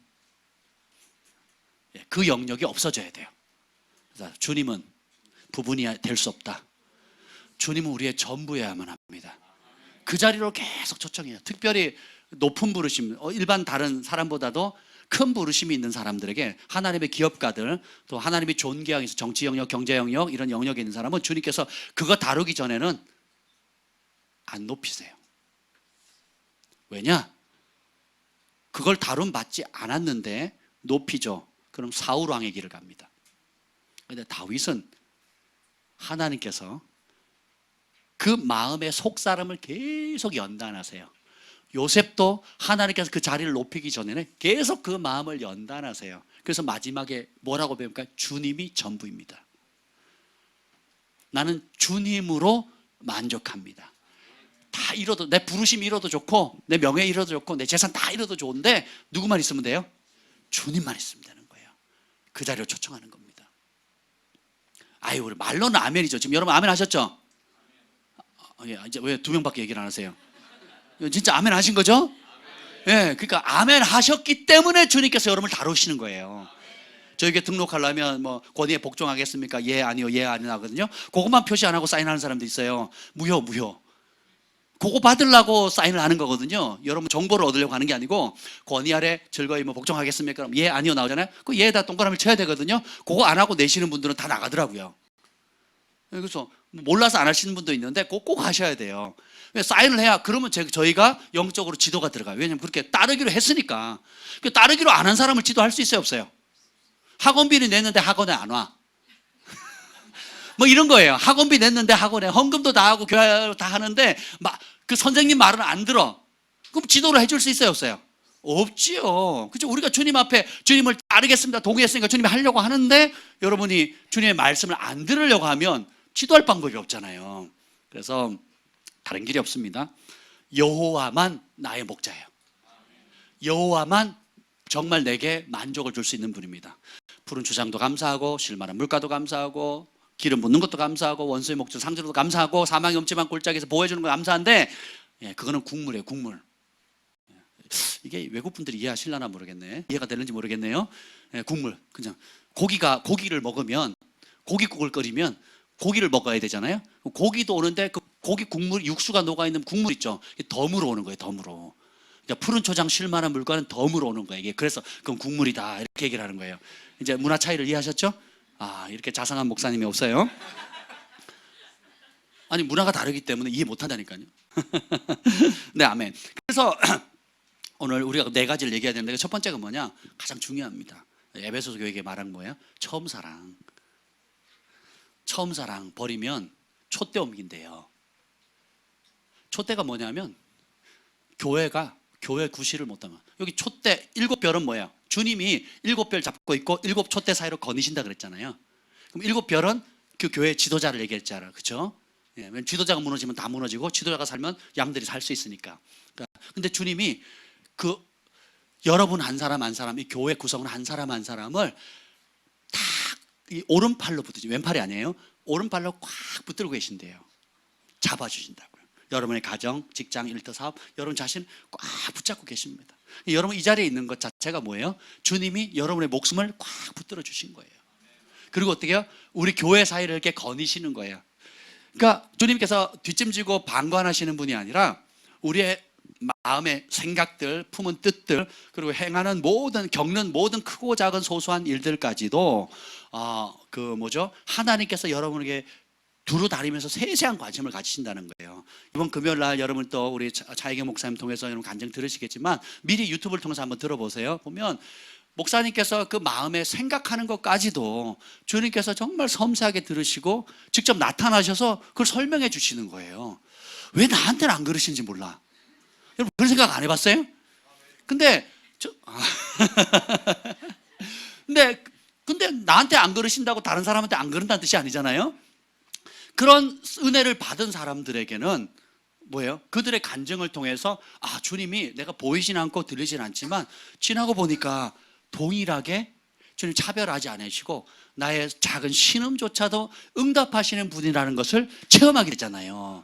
그 영역이 없어져야 돼요. 그래서 주님은 부분이 될 수 없다. 주님은 우리의 전부여야만 합니다. 그 자리로 계속 초청해요. 특별히 높은 부르심, 일반 다른 사람보다도 큰 부르심이 있는 사람들에게, 하나님의 기업가들, 또 하나님이 존귀하게 해서 정치 영역, 경제 영역 이런 영역에 있는 사람은 주님께서 그거 다루기 전에는 안 높이세요. 왜냐? 그걸 다룬 받지 않았는데 높이죠. 그럼 사울 왕의 길을 갑니다. 그런데 다윗은 하나님께서 그 마음의 속사람을 계속 연단하세요. 요셉도 하나님께서 그 자리를 높이기 전에는 계속 그 마음을 연단하세요. 그래서 마지막에 뭐라고 배웁니까? 주님이 전부입니다. 나는 주님으로 만족합니다. 다 잃어도, 내 부르심 잃어도 좋고 내 명예 잃어도 좋고 내 재산 다 잃어도 좋은데 누구만 있으면 돼요? 주님만 있으면 되는 거예요. 그 자리로 초청하는 겁니다. 아유, 우리 말로는 아멘이죠. 지금 여러분 아멘 하셨죠? 이제 왜 두 명밖에 얘기를 안 하세요? 진짜 아멘 하신 거죠? 예, 그러니까 아멘 하셨기 때문에 주님께서 여러분을 다루시는 거예요. 저에게 등록하려면 뭐 권위에 복종하겠습니까? 예, 아니요, 예, 아니요 하거든요. 그것만 표시 안 하고 사인하는 사람도 있어요. 무효. 그거 받으려고 사인을 하는 거거든요. 여러분 정보를 얻으려고 하는 게 아니고, 권위 아래 즐거이 뭐 복종하겠습니까? 그럼 예, 아니요 나오잖아요. 그 예에다 동그라미를 쳐야 되거든요. 그거 안 하고 내시는 분들은 다 나가더라고요. 그래서 몰라서 안 하시는 분도 있는데 꼭 하셔야 돼요. 사인을 해야, 그러면 저희가 영적으로 지도가 들어가요. 왜냐하면 그렇게 따르기로 했으니까. 따르기로 안 한 사람을 지도할 수 있어요, 없어요? 학원비를 냈는데 학원에 안 와. 뭐 이런 거예요. 학원비 냈는데 학원에 헌금도 다 하고 교회 다 하는데 그 선생님 말은 안 들어. 그럼 지도를 해줄 수 있어요, 없어요? 없지요. 그죠? 우리가 주님 앞에 주님을 따르겠습니다, 동의했으니까 주님이 하려고 하는데 여러분이 주님의 말씀을 안 들으려고 하면 지도할 방법이 없잖아요. 그래서 다른 길이 없습니다. 여호와만 나의 목자예요. 여호와만 정말 내게 만족을 줄 수 있는 분입니다. 푸른 주장도 감사하고 실만한 물가도 감사하고 기름 붓는 것도 감사하고 원수의 목줄 상주로도 감사하고 사망이 없지만 골짜기에서 보호해주는 거 감사한데, 그거는 국물이에요, 국물. 이게 외국분들이 이해하실려나 모르겠네. 이해가 되는지 모르겠네요. 국물. 그냥 고기를 먹으면, 고깃국을 끓이면 고기를 먹어야 되잖아요. 고기도 오는데 그 고기 국물, 육수가 녹아있는 국물 있죠. 덤으로 오는 거예요, 덤으로. 그러니까 푸른 초장 쉴만한 물과는 덤으로 오는 거예요. 이게 그래서 그건 국물이다, 이렇게 얘기를 하는 거예요. 이제 문화 차이를 이해하셨죠? 이렇게 자상한 목사님이 없어요. 아니, 문화가 다르기 때문에 이해 못한다니까요. 네, 아멘. 그래서 오늘 우리가 네 가지를 얘기해야 되는데, 첫 번째가 뭐냐? 가장 중요합니다. 에베소서 교회에게 말한 거예요. 처음 사랑 버리면 촛대 옮긴대요. 촛대가 뭐냐면 교회 구실을 못하면, 여기 촛대 7별은 뭐예요? 주님이 7별 잡고 있고 7 촛대 사이로 거니신다 그랬잖아요. 그럼 7별은 그 교회 지도자를 얘기했잖아요, 그렇죠? 지도자가 무너지면 다 무너지고 지도자가 살면 양들이 살 수 있으니까. 근데 주님이 그 여러분 한 사람 한 사람, 이 교회 구성원 한 사람 한 사람을 딱 이 오른팔로 붙이지, 왼팔이 아니에요. 오른팔로 꽉 붙들고 계신대요. 잡아주신다고요. 여러분의 가정, 직장, 일터, 사업, 여러분 자신 꽉 붙잡고 계십니다. 여러분 이 자리에 있는 것 자체가 뭐예요? 주님이 여러분의 목숨을 꽉 붙들어 주신 거예요. 그리고 어떻게 해요? 우리 교회 사이를 이렇게 거니시는 거예요. 그러니까 주님께서 뒷짐지고 방관하시는 분이 아니라 우리의 마음의 생각들, 품은 뜻들, 그리고 겪는 모든 크고 작은 소소한 일들까지도 하나님께서 여러분에게 두루 다니면서 세세한 관심을 가지신다는 거예요. 이번 금요일 날 여러분 또 우리 차이경 목사님 통해서 여러분 간증 들으시겠지만 미리 유튜브를 통해서 한번 들어보세요. 보면 목사님께서 그 마음에 생각하는 것까지도 주님께서 정말 섬세하게 들으시고 직접 나타나셔서 그걸 설명해 주시는 거예요. 왜 나한테는 안 그러시는지 몰라. 여러분 그런 생각 안 해봤어요? 근데 근데 나한테 안 그러신다고 다른 사람한테 안 그런다는 뜻이 아니잖아요. 그런 은혜를 받은 사람들에게는 뭐예요? 그들의 간증을 통해서 주님이 내가 보이진 않고 들리진 않지만 지나고 보니까 동일하게 주님 차별하지 않으시고 나의 작은 신음조차도 응답하시는 분이라는 것을 체험하게 됐잖아요.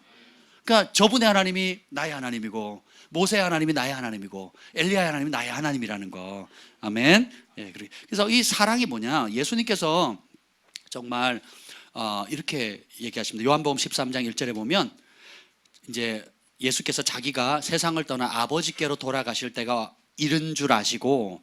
그러니까 저분의 하나님이 나의 하나님이고 모세의 하나님이 나의 하나님이고 엘리야의 하나님이 나의 하나님이라는 거. 아멘. 그래서 이 사랑이 뭐냐? 예수님께서 정말 이렇게 얘기하십니다. 요한복음 13장 1절에 보면 이제 예수께서 자기가 세상을 떠나 아버지께로 돌아가실 때가 이른 줄 아시고,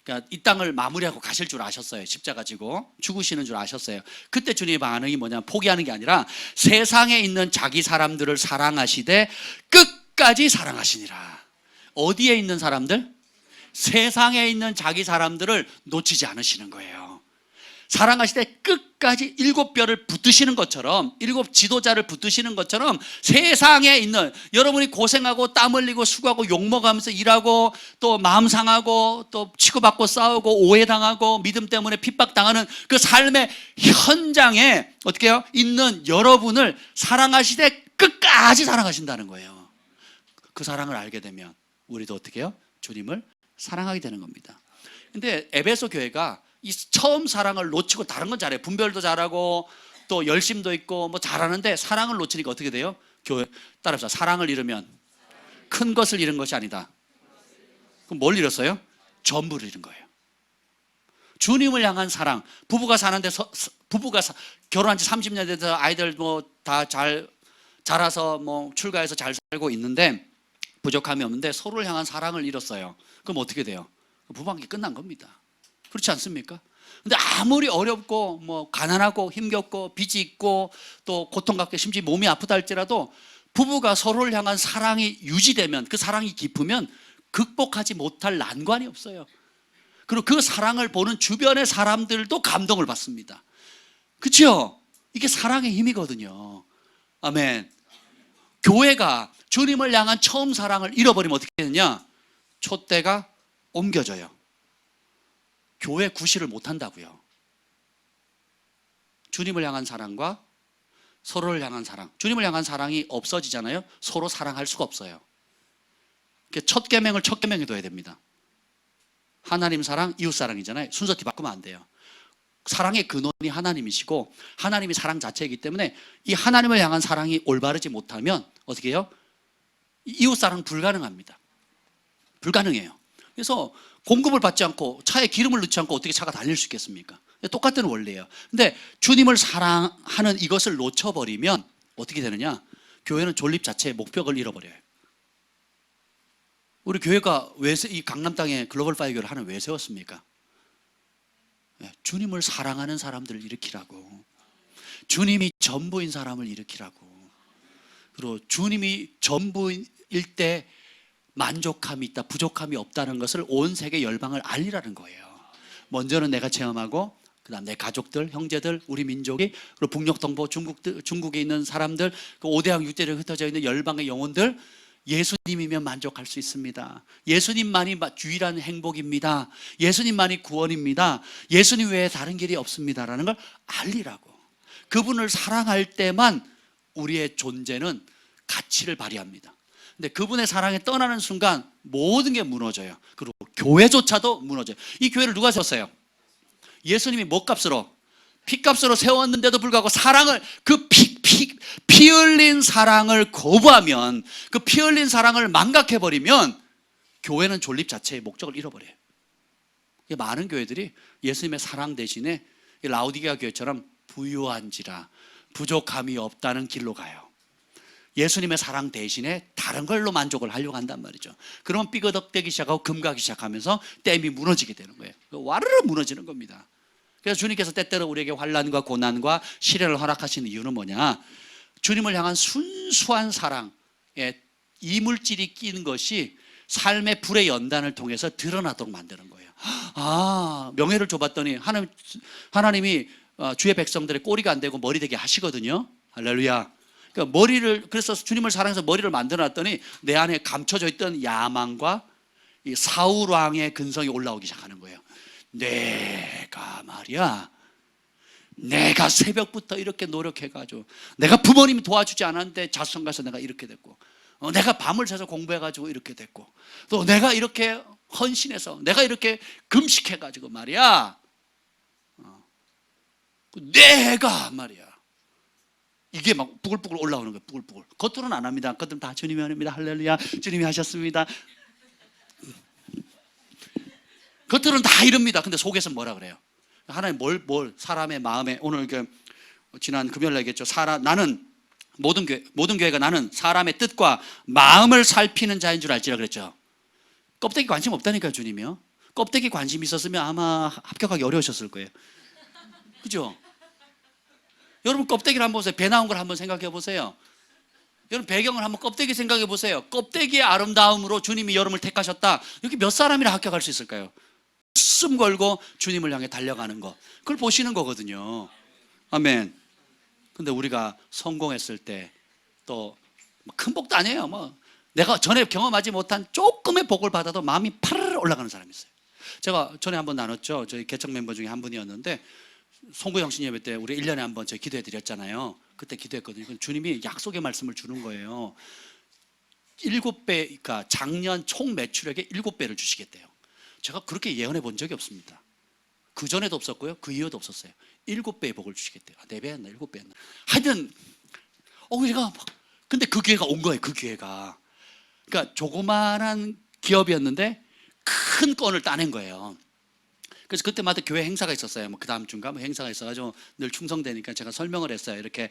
그러니까 이 땅을 마무리하고 가실 줄 아셨어요. 십자가 지고 죽으시는 줄 아셨어요. 그때 주님의 반응이 뭐냐면 포기하는 게 아니라 세상에 있는 자기 사람들을 사랑하시되 끝까지 사랑하시니라. 어디에 있는 사람들? 세상에 있는 자기 사람들을 놓치지 않으시는 거예요. 사랑하시되 끝까지 7뼈를 붙드시는 것처럼, 7 지도자를 붙드시는 것처럼 세상에 있는 여러분이 고생하고 땀 흘리고 수고하고 욕먹으면서 일하고 또 마음 상하고 또 치고받고 싸우고 오해당하고 믿음 때문에 핍박당하는 그 삶의 현장에 어떻게 해요? 있는 여러분을 사랑하시되 끝까지 사랑하신다는 거예요. 그 사랑을 알게 되면 우리도 어떻게 해요? 주님을 사랑하게 되는 겁니다. 근데 에베소 교회가 이 처음 사랑을 놓치고 다른 건 잘해요. 분별도 잘하고 또 열심도 있고 뭐 잘하는데 사랑을 놓치니까 어떻게 돼요? 교회 따라서 사랑을 잃으면 큰 것을 잃은 것이 아니다. 그럼 뭘 잃었어요? 전부를 잃은 거예요. 주님을 향한 사랑. 부부가 사는데 결혼한 지 30년 돼서 아이들 뭐 다 잘 자라서 뭐 출가해서 잘 살고 있는데 부족함이 없는데 서로를 향한 사랑을 잃었어요. 그럼 어떻게 돼요? 부부관계 끝난 겁니다. 그렇지 않습니까? 근데 아무리 어렵고 뭐 가난하고 힘겹고 빚이 있고 또 고통받게 심지어 몸이 아프다 할지라도 부부가 서로를 향한 사랑이 유지되면, 그 사랑이 깊으면 극복하지 못할 난관이 없어요. 그리고 그 사랑을 보는 주변의 사람들도 감동을 받습니다. 그렇죠? 이게 사랑의 힘이거든요. 아멘. 교회가 주님을 향한 처음 사랑을 잃어버리면 어떻게 되느냐? 촛대가 옮겨져요. 교회 구실을 못한다고요. 주님을 향한 사랑과 서로를 향한 사랑, 주님을 향한 사랑이 없어지잖아요. 서로 사랑할 수가 없어요. 첫 계명을 첫 계명에 둬야 됩니다. 하나님 사랑, 이웃 사랑이잖아요. 순서 뒤바꾸면 안 돼요. 사랑의 근원이 하나님이시고 하나님이 사랑 자체이기 때문에 이 하나님을 향한 사랑이 올바르지 못하면 어떻게 해요? 이웃 사랑 불가능합니다. 불가능해요. 그래서 공급을 받지 않고 차에 기름을 넣지 않고 어떻게 차가 달릴 수 있겠습니까? 똑같은 원리예요. 근데 주님을 사랑하는 이것을 놓쳐버리면 어떻게 되느냐? 교회는 존립 자체의 목표를 잃어버려요. 우리 교회가 왜 이 강남 땅에 글로벌 파이어 교회를 하나 왜 세웠습니까? 주님을 사랑하는 사람들을 일으키라고, 주님이 전부인 사람을 일으키라고, 그리고 주님이 전부일 때 만족함이 있다, 부족함이 없다는 것을 온 세계 열방을 알리라는 거예요. 먼저는 내가 체험하고 그다음 내 가족들, 형제들, 우리 민족이, 그리고 북녘 동포, 중국에 있는 사람들, 그 5대양 6대를 흩어져 있는 열방의 영혼들, 예수님이면 만족할 수 있습니다. 예수님만이 유일한 행복입니다. 예수님만이 구원입니다. 예수님 외에 다른 길이 없습니다라는 걸 알리라고. 그분을 사랑할 때만 우리의 존재는 가치를 발휘합니다. 근데 그분의 사랑에 떠나는 순간 모든 게 무너져요. 그리고 교회조차도 무너져요. 이 교회를 누가 세웠어요? 예수님이 뭐값으로? 피값으로 세웠는데도 불구하고 사랑을, 그 피 흘린 사랑을 거부하면, 그 피 흘린 사랑을 망각해버리면 교회는 존립 자체의 목적을 잃어버려요. 많은 교회들이 예수님의 사랑 대신에 라우디게아 교회처럼 부유한지라 부족함이 없다는 길로 가요. 예수님의 사랑 대신에 다른 걸로 만족을 하려고 한단 말이죠. 그러면 삐거덕대기 시작하고 금가기 시작하면서 댐이 무너지게 되는 거예요. 와르르 무너지는 겁니다. 그래서 주님께서 때때로 우리에게 환난과 고난과 시련을 허락하시는 이유는 뭐냐? 주님을 향한 순수한 사랑에 이물질이 끼는 것이 삶의 불의 연단을 통해서 드러나도록 만드는 거예요. 명예를 줘봤더니 하나님이 주의 백성들의 꼬리가 안 되고 머리 되게 하시거든요. 할렐루야. 그러니까 그래서 주님을 사랑해서 머리를 만들어놨더니 내 안에 감춰져 있던 야망과 이 사울 왕의 근성이 올라오기 시작하는 거예요. 내가 새벽부터 이렇게 노력해가지고, 내가 부모님이 도와주지 않았는데 자수성 가서 내가 이렇게 됐고, 내가 밤을 새서 공부해가지고 이렇게 됐고, 또 내가 이렇게 헌신해서, 내가 이렇게 금식해가지고 말이야, 내가 말이야, 이게 막 부글부글 올라오는 거예요. 부글부글. 겉으로는 안 합니다. 겉으로는 다 주님이 합니다. 할렐루야, 주님이 하셨습니다. 겉으로는 다 이럽니다. 근데 속에서 뭐라 그래요? 하나님 뭘 사람의 마음에, 오늘 지난 금요일 날 얘기했죠. 나는 모든 교회가 나는 사람의 뜻과 마음을 살피는 자인 줄 알지라 그랬죠. 껍데기 관심 없다니까요, 주님이요. 껍데기 관심 있었으면 아마 합격하기 어려우셨을 거예요. 그죠? 여러분 껍데기를 한번 보세요. 배 나온 걸 한번 생각해 보세요. 여러분 배경을 한번 껍데기 생각해 보세요. 껍데기의 아름다움으로 주님이 여러분을 택하셨다. 여기 몇 사람이나 합격할 수 있을까요? 숨 걸고 주님을 향해 달려가는 거, 그걸 보시는 거거든요. 아멘. 근데 우리가 성공했을 때 또 큰 복도 아니에요. 내가 전에 경험하지 못한 조금의 복을 받아도 마음이 파르르 올라가는 사람이 있어요. 제가 전에 한번 나눴죠. 저희 개척 멤버 중에 한 분이었는데, 송구영신 예배 때 우리 1년에 한번 저희 기도해 드렸잖아요. 그때 기도했거든요. 주님이 약속의 말씀을 주는 거예요. 7배, 그러니까 작년 총 매출액의 7배를 주시겠대요. 제가 그렇게 예언해 본 적이 없습니다. 그 전에도 없었고요, 그 이후에도 없었어요. 7배의 복을 주시겠대요. 4배였나 7배였나. 하여튼 근데 그 기회가 온 거예요. 그 기회가. 그러니까 조그만한 기업이었는데 큰 건을 따낸 거예요. 그래서 그때마다 교회 행사가 있었어요. 그 다음 주인가 행사가 있어가지고 늘 충성되니까 제가 설명을 했어요. 이렇게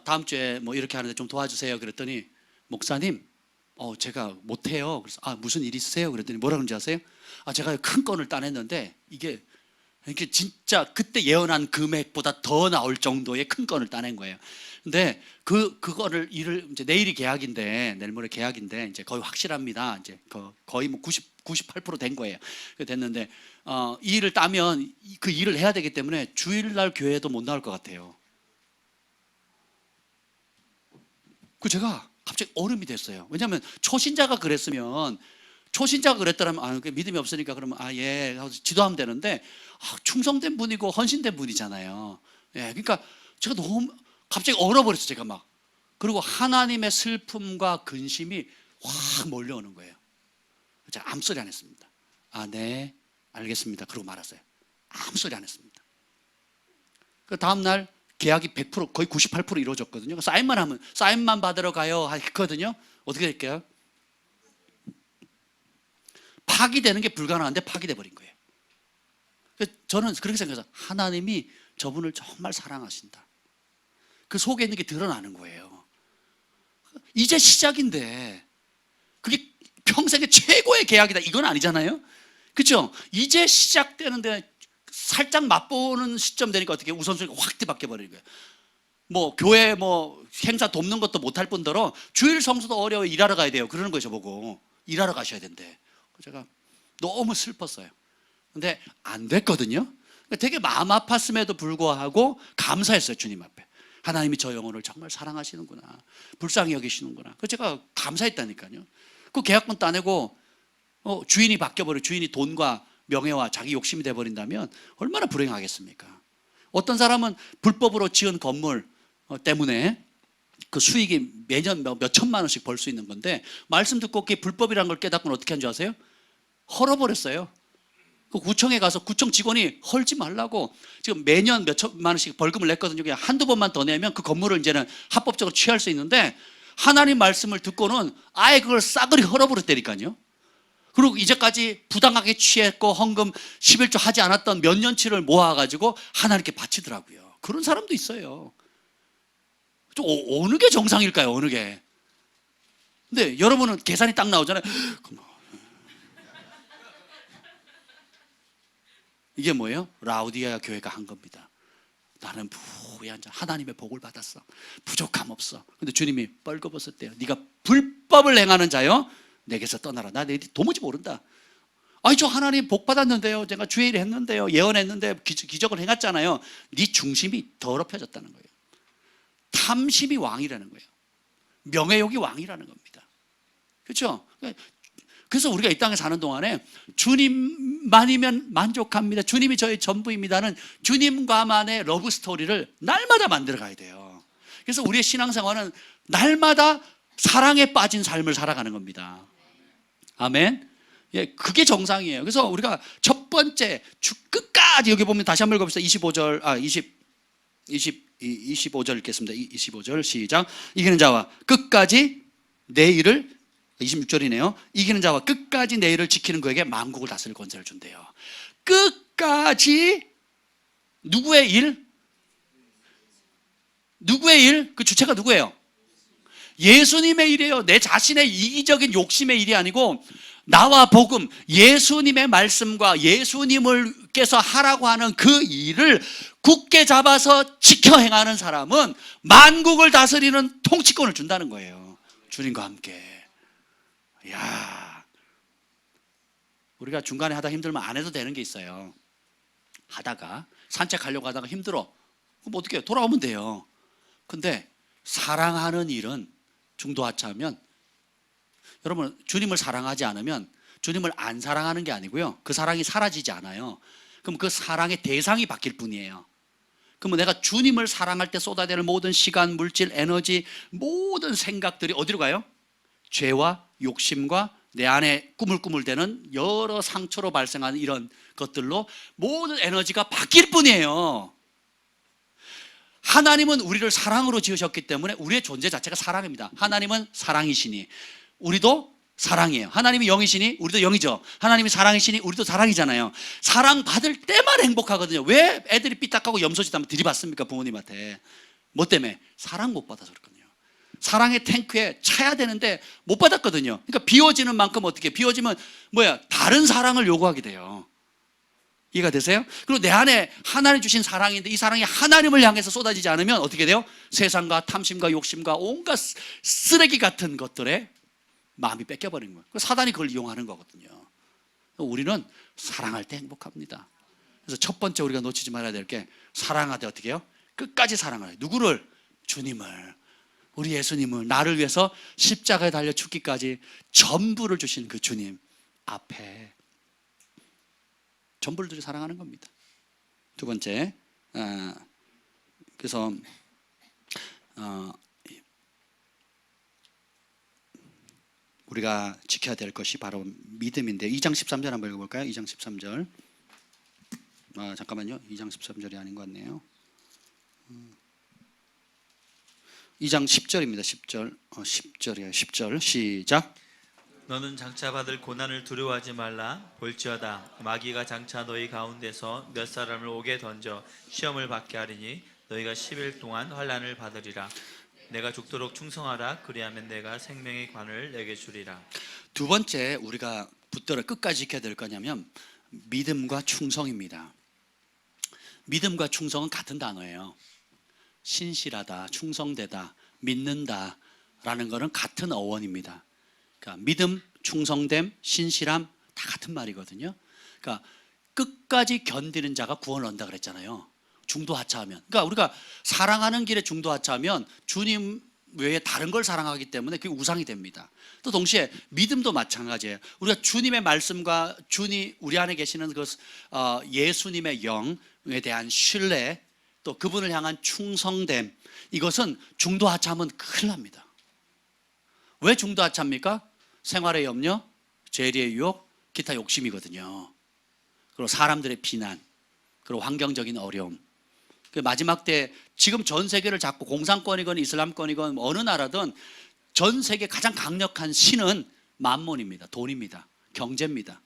다음 주에 이렇게 하는데 좀 도와주세요. 그랬더니 목사님, 제가 못해요. 그래서 무슨 일 있으세요? 그랬더니 뭐라 그런지 아세요? 제가 큰 건을 따냈는데 이게 진짜 그때 예언한 금액보다 더 나올 정도의 큰 건을 따낸 거예요. 근데 그거를 이제 내일이 계약인데, 내일 모레 계약인데 이제 거의 확실합니다. 이제 거의 98% 된 거예요. 됐는데 이 일을 따면 그 일을 해야 되기 때문에 주일날 교회에도 못 나올 것 같아요. 제가 갑자기 얼음이 됐어요. 왜냐하면 초신자가 그랬더라면 믿음이 없으니까 그러면 예 하고 지도하면 되는데, 충성된 분이고 헌신된 분이잖아요. 예, 그러니까 제가 너무 갑자기 얼어버렸어요. 제가 막. 그리고 하나님의 슬픔과 근심이 확 몰려오는 거예요. 제가 아무 소리 안 했습니다. 네, 알겠습니다. 그러고 말았어요. 아무 소리 안 했습니다. 그 다음날 계약이 100% 거의 98% 이루어졌거든요. 사인만 받으러 가요 했거든요. 어떻게 될까요? 파기되는 게 불가능한데 파기돼 버린 거예요. 저는 그렇게 생각해서 하나님이 저분을 정말 사랑하신다. 그 속에 있는 게 드러나는 거예요. 이제 시작인데 그게 평생의 최고의 계약이다, 이건 아니잖아요. 그렇죠? 이제 시작되는데 살짝 맛보는 시점 되니까 어떻게 우선순위가 확 뒤바뀌어 버리는 거예요. 교회 행사 돕는 것도 못할 뿐더러 주일 성수도 어려워, 일하러 가야 돼요. 그러는 거예요. 저보고 일하러 가셔야 된대. 제가 너무 슬펐어요. 근데 안 됐거든요. 되게 마음 아팠음에도 불구하고 감사했어요. 주님 앞에 하나님이 저 영혼을 정말 사랑하시는구나, 불쌍히 여기시는구나. 제가 감사했다니까요. 그 계약금 따내고 주인이 바뀌어버려, 주인이 돈과 명예와 자기 욕심이 돼버린다면 얼마나 불행하겠습니까? 어떤 사람은 불법으로 지은 건물 때문에 그 수익이 매년 몇 천만 원씩 벌 수 있는 건데, 말씀 듣고 그게 불법이라는 걸 깨닫고는 어떻게 한 줄 아세요? 헐어버렸어요. 그 구청에 가서 구청 직원이 헐지 말라고 지금 매년 몇 천만 원씩 벌금을 냈거든요. 그냥 한두 번만 더 내면 그 건물을 이제는 합법적으로 취할 수 있는데, 하나님 말씀을 듣고는 아예 그걸 싸그리 헐어버렸다니까요. 그리고 이제까지 부당하게 취했고 헌금 11조 하지 않았던 몇 년치를 모아가지고 하나님께 바치더라고요. 그런 사람도 있어요. 어느 게 정상일까요? 어느 게? 근데 여러분은 계산이 딱 나오잖아요. 이게 뭐예요? 라우디게아 교회가 한 겁니다. 나는 부유한 자, 하나님의 복을 받았어. 부족함 없어. 근데 주님이 벌거벗었대요. 네가 불법을 행하는 자요, 내게서 떠나라. 나 내 도무지 모른다. 아니 저 하나님 복 받았는데요, 제가 주일 했는데요, 예언했는데 기적을 행했잖아요. 네 중심이 더럽혀졌다는 거예요. 탐심이 왕이라는 거예요. 명예욕이 왕이라는 겁니다. 그렇죠? 그래서 우리가 이 땅에 사는 동안에 주님만이면 만족합니다, 주님이 저의 전부입니다는 주님과만의 러브 스토리를 날마다 만들어 가야 돼요. 그래서 우리의 신앙생활은 날마다 사랑에 빠진 삶을 살아가는 겁니다. 아멘. 예, 그게 정상이에요. 그래서 우리가 첫 번째 끝까지, 여기 보면 다시 한번 읽어봅시다. 25절 읽겠습니다. 25절 시작. 이기는 자와 끝까지 내 일을, 26절이네요. 이기는 자와 끝까지 내 일을 지키는 그에게 만국을 다스릴 권세를 준대요. 끝까지 누구의 일? 누구의 일? 그 주체가 누구예요? 예수님의 일이에요. 내 자신의 이기적인 욕심의 일이 아니고 나와 복음, 예수님의 말씀과 예수님께서 하라고 하는 그 일을 굳게 잡아서 지켜 행하는 사람은 만국을 다스리는 통치권을 준다는 거예요. 주님과 함께. 야, 우리가 중간에 하다 힘들면 안 해도 되는 게 있어요. 하다가 산책하려고 하다가 힘들어. 그럼 어떻게 해요? 돌아오면 돼요. 근데 사랑하는 일은 중도하차하면, 여러분 주님을 사랑하지 않으면 주님을 안 사랑하는 게 아니고요, 그 사랑이 사라지지 않아요. 그럼 그 사랑의 대상이 바뀔 뿐이에요. 그러면 내가 주님을 사랑할 때 쏟아내는 모든 시간, 물질, 에너지, 모든 생각들이 어디로 가요? 죄와 욕심과 내 안에 꾸물꾸물대는 여러 상처로 발생하는 이런 것들로 모든 에너지가 바뀔 뿐이에요. 하나님은 우리를 사랑으로 지으셨기 때문에 우리의 존재 자체가 사랑입니다. 하나님은 사랑이시니 우리도 사랑이에요. 하나님이 영이시니 우리도 영이죠. 하나님이 사랑이시니 우리도 사랑이잖아요. 사랑받을 때만 행복하거든요. 왜 애들이 삐딱하고 염소짓 하면 들이받습니까? 부모님한테. 뭐 때문에? 사랑 못 받아서 그렇거든요. 사랑의 탱크에 차야 되는데 못 받았거든요. 그러니까 비워지는 만큼 어떻게, 비워지면 다른 사랑을 요구하게 돼요. 이해가 되세요? 그리고 내 안에 하나님 주신 사랑인데 이 사랑이 하나님을 향해서 쏟아지지 않으면 어떻게 돼요? 세상과 탐심과 욕심과 온갖 쓰레기 같은 것들에 마음이 뺏겨버리는 거예요. 사단이 그걸 이용하는 거거든요. 우리는 사랑할 때 행복합니다. 그래서 첫 번째 우리가 놓치지 말아야 될 게, 사랑하되 어떻게 해요? 끝까지 사랑을. 누구를? 주님을. 우리 예수님을, 나를 위해서 십자가에 달려 죽기까지 전부를 주신 그 주님 앞에 전부를 들여 사랑하는 겁니다. 두 번째, 그래서 우리가 지켜야 될 것이 바로 믿음인데, 2장 13절 한번 읽어볼까요? 2장 13절. 잠깐만요. 2장 13절이 아닌 것 같네요. 2장 10절입니다. 10절. 10절이에요. 10절 시작. 너는 장차 받을 고난을 두려워하지 말라. 볼지어다 마귀가 장차 너희 가운데서 몇 사람을 옥에 던져 시험을 받게 하리니 너희가 10일 동안 환난을 받으리라. 내가 죽도록 충성하라. 그리하면 내가 생명의 관을 내게 주리라. 두 번째 우리가 붙들어 끝까지 지켜야 될 거냐면 믿음과 충성입니다. 믿음과 충성은 같은 단어예요. 신실하다, 충성되다, 믿는다 라는 것은 같은 어원입니다. 그러니까 믿음, 충성됨, 신실함 다 같은 말이거든요. 그러니까 끝까지 견디는 자가 구원을 얻는다 그랬잖아요. 중도하차하면. 그러니까 우리가 사랑하는 길에 중도하차하면 주님 외에 다른 걸 사랑하기 때문에 그게 우상이 됩니다. 또 동시에 믿음도 마찬가지예요. 우리가 주님의 말씀과 주님 우리 안에 계시는 그 예수님의 영에 대한 신뢰, 또 그분을 향한 충성됨, 이것은 중도하차하면 큰일 납니다. 왜 중도하차입니까? 생활의 염려, 죄의 유혹, 기타 욕심이거든요. 그리고 사람들의 비난, 그리고 환경적인 어려움. 마지막 때 지금 전 세계를 잡고, 공산권이건 이슬람권이건 어느 나라든 전 세계 가장 강력한 신은 만몬입니다. 돈입니다. 경제입니다.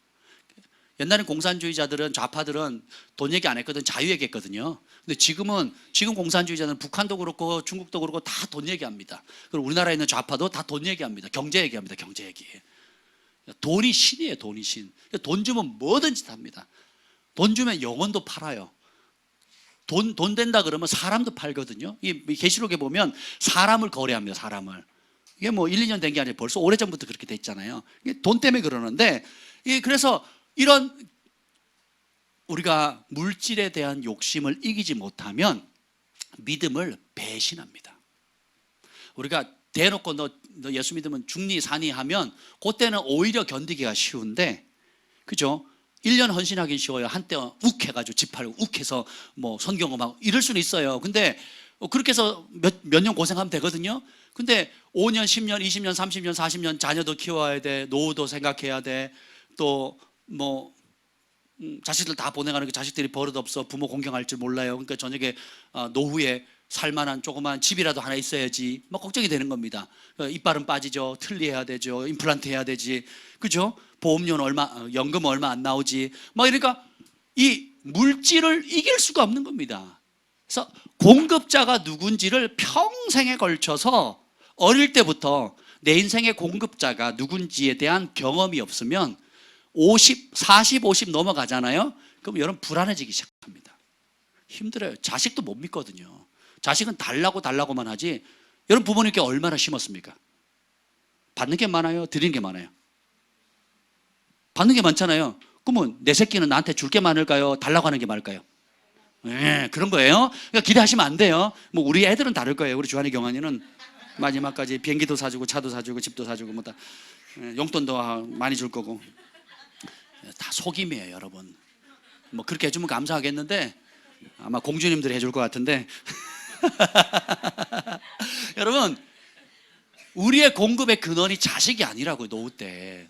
옛날엔 공산주의자들은, 좌파들은 돈 얘기 안 했거든, 자유 얘기했거든요. 근데 지금 공산주의자는 북한도 그렇고 중국도 그렇고 다 돈 얘기합니다. 그리고 우리나라에 있는 좌파도 다 돈 얘기합니다. 경제 얘기합니다. 경제 얘기. 돈이 신이에요. 돈이 신. 돈 주면 뭐든지 합니다. 돈 주면 영혼도 팔아요. 돈 된다 그러면 사람도 팔거든요. 이 계시록에 보면 사람을 거래합니다. 사람을. 이게 뭐 1, 2년 된 게 아니라 벌써 오래전부터 그렇게 됐잖아요. 이게 돈 때문에 그러는데, 그래서 이런 우리가 물질에 대한 욕심을 이기지 못하면 믿음을 배신합니다. 우리가 대놓고 너 예수 믿으면 죽니 사니 하면 그때는 오히려 견디기가 쉬운데, 그죠? 1년 헌신하기 쉬워요. 한때 욱 해가지고 집 팔고 욱 해서 뭐 선경험하고 이럴 수는 있어요. 근데 그렇게 해서 몇 년 고생하면 되거든요. 근데 5년, 10년, 20년, 30년, 40년 자녀도 키워야 돼. 노후도 생각해야 돼. 또 뭐 자식들 다 보내가는 게 자식들이 버릇없어 부모 공경할 줄 몰라요. 그러니까 저녁에 노후에 살만한 조그만 집이라도 하나 있어야지 막 걱정이 되는 겁니다. 이빨은 빠지죠. 틀니해야 되죠. 임플란트 해야 되지. 그죠? 보험료는 얼마, 연금 얼마 안 나오지. 막 이러니까 이 물질을 이길 수가 없는 겁니다. 그래서 공급자가 누군지를 평생에 걸쳐서 어릴 때부터 내 인생의 공급자가 누군지에 대한 경험이 없으면 40, 50 넘어가잖아요. 그럼 여러분 불안해지기 시작합니다. 힘들어요. 자식도 못 믿거든요. 자식은 달라고만 하지. 여러분 부모님께 얼마나 심었습니까? 받는 게 많아요? 드리는 게 많아요? 받는 게 많잖아요. 그러면 내 새끼는 나한테 줄 게 많을까요? 달라고 하는 게 많을까요? 네, 그런 거예요. 그러니까 기대하시면 안 돼요. 뭐 우리 애들은 다를 거예요. 우리 주한이 경환이는 마지막까지 비행기도 사주고 차도 사주고 집도 사주고 뭐 다 용돈도 많이 줄 거고. 다 속임이에요, 여러분. 뭐 그렇게 해주면 감사하겠는데 아마 공주님들이 해줄 것 같은데 여러분, 우리의 공급의 근원이 자식이 아니라고요. 노후 때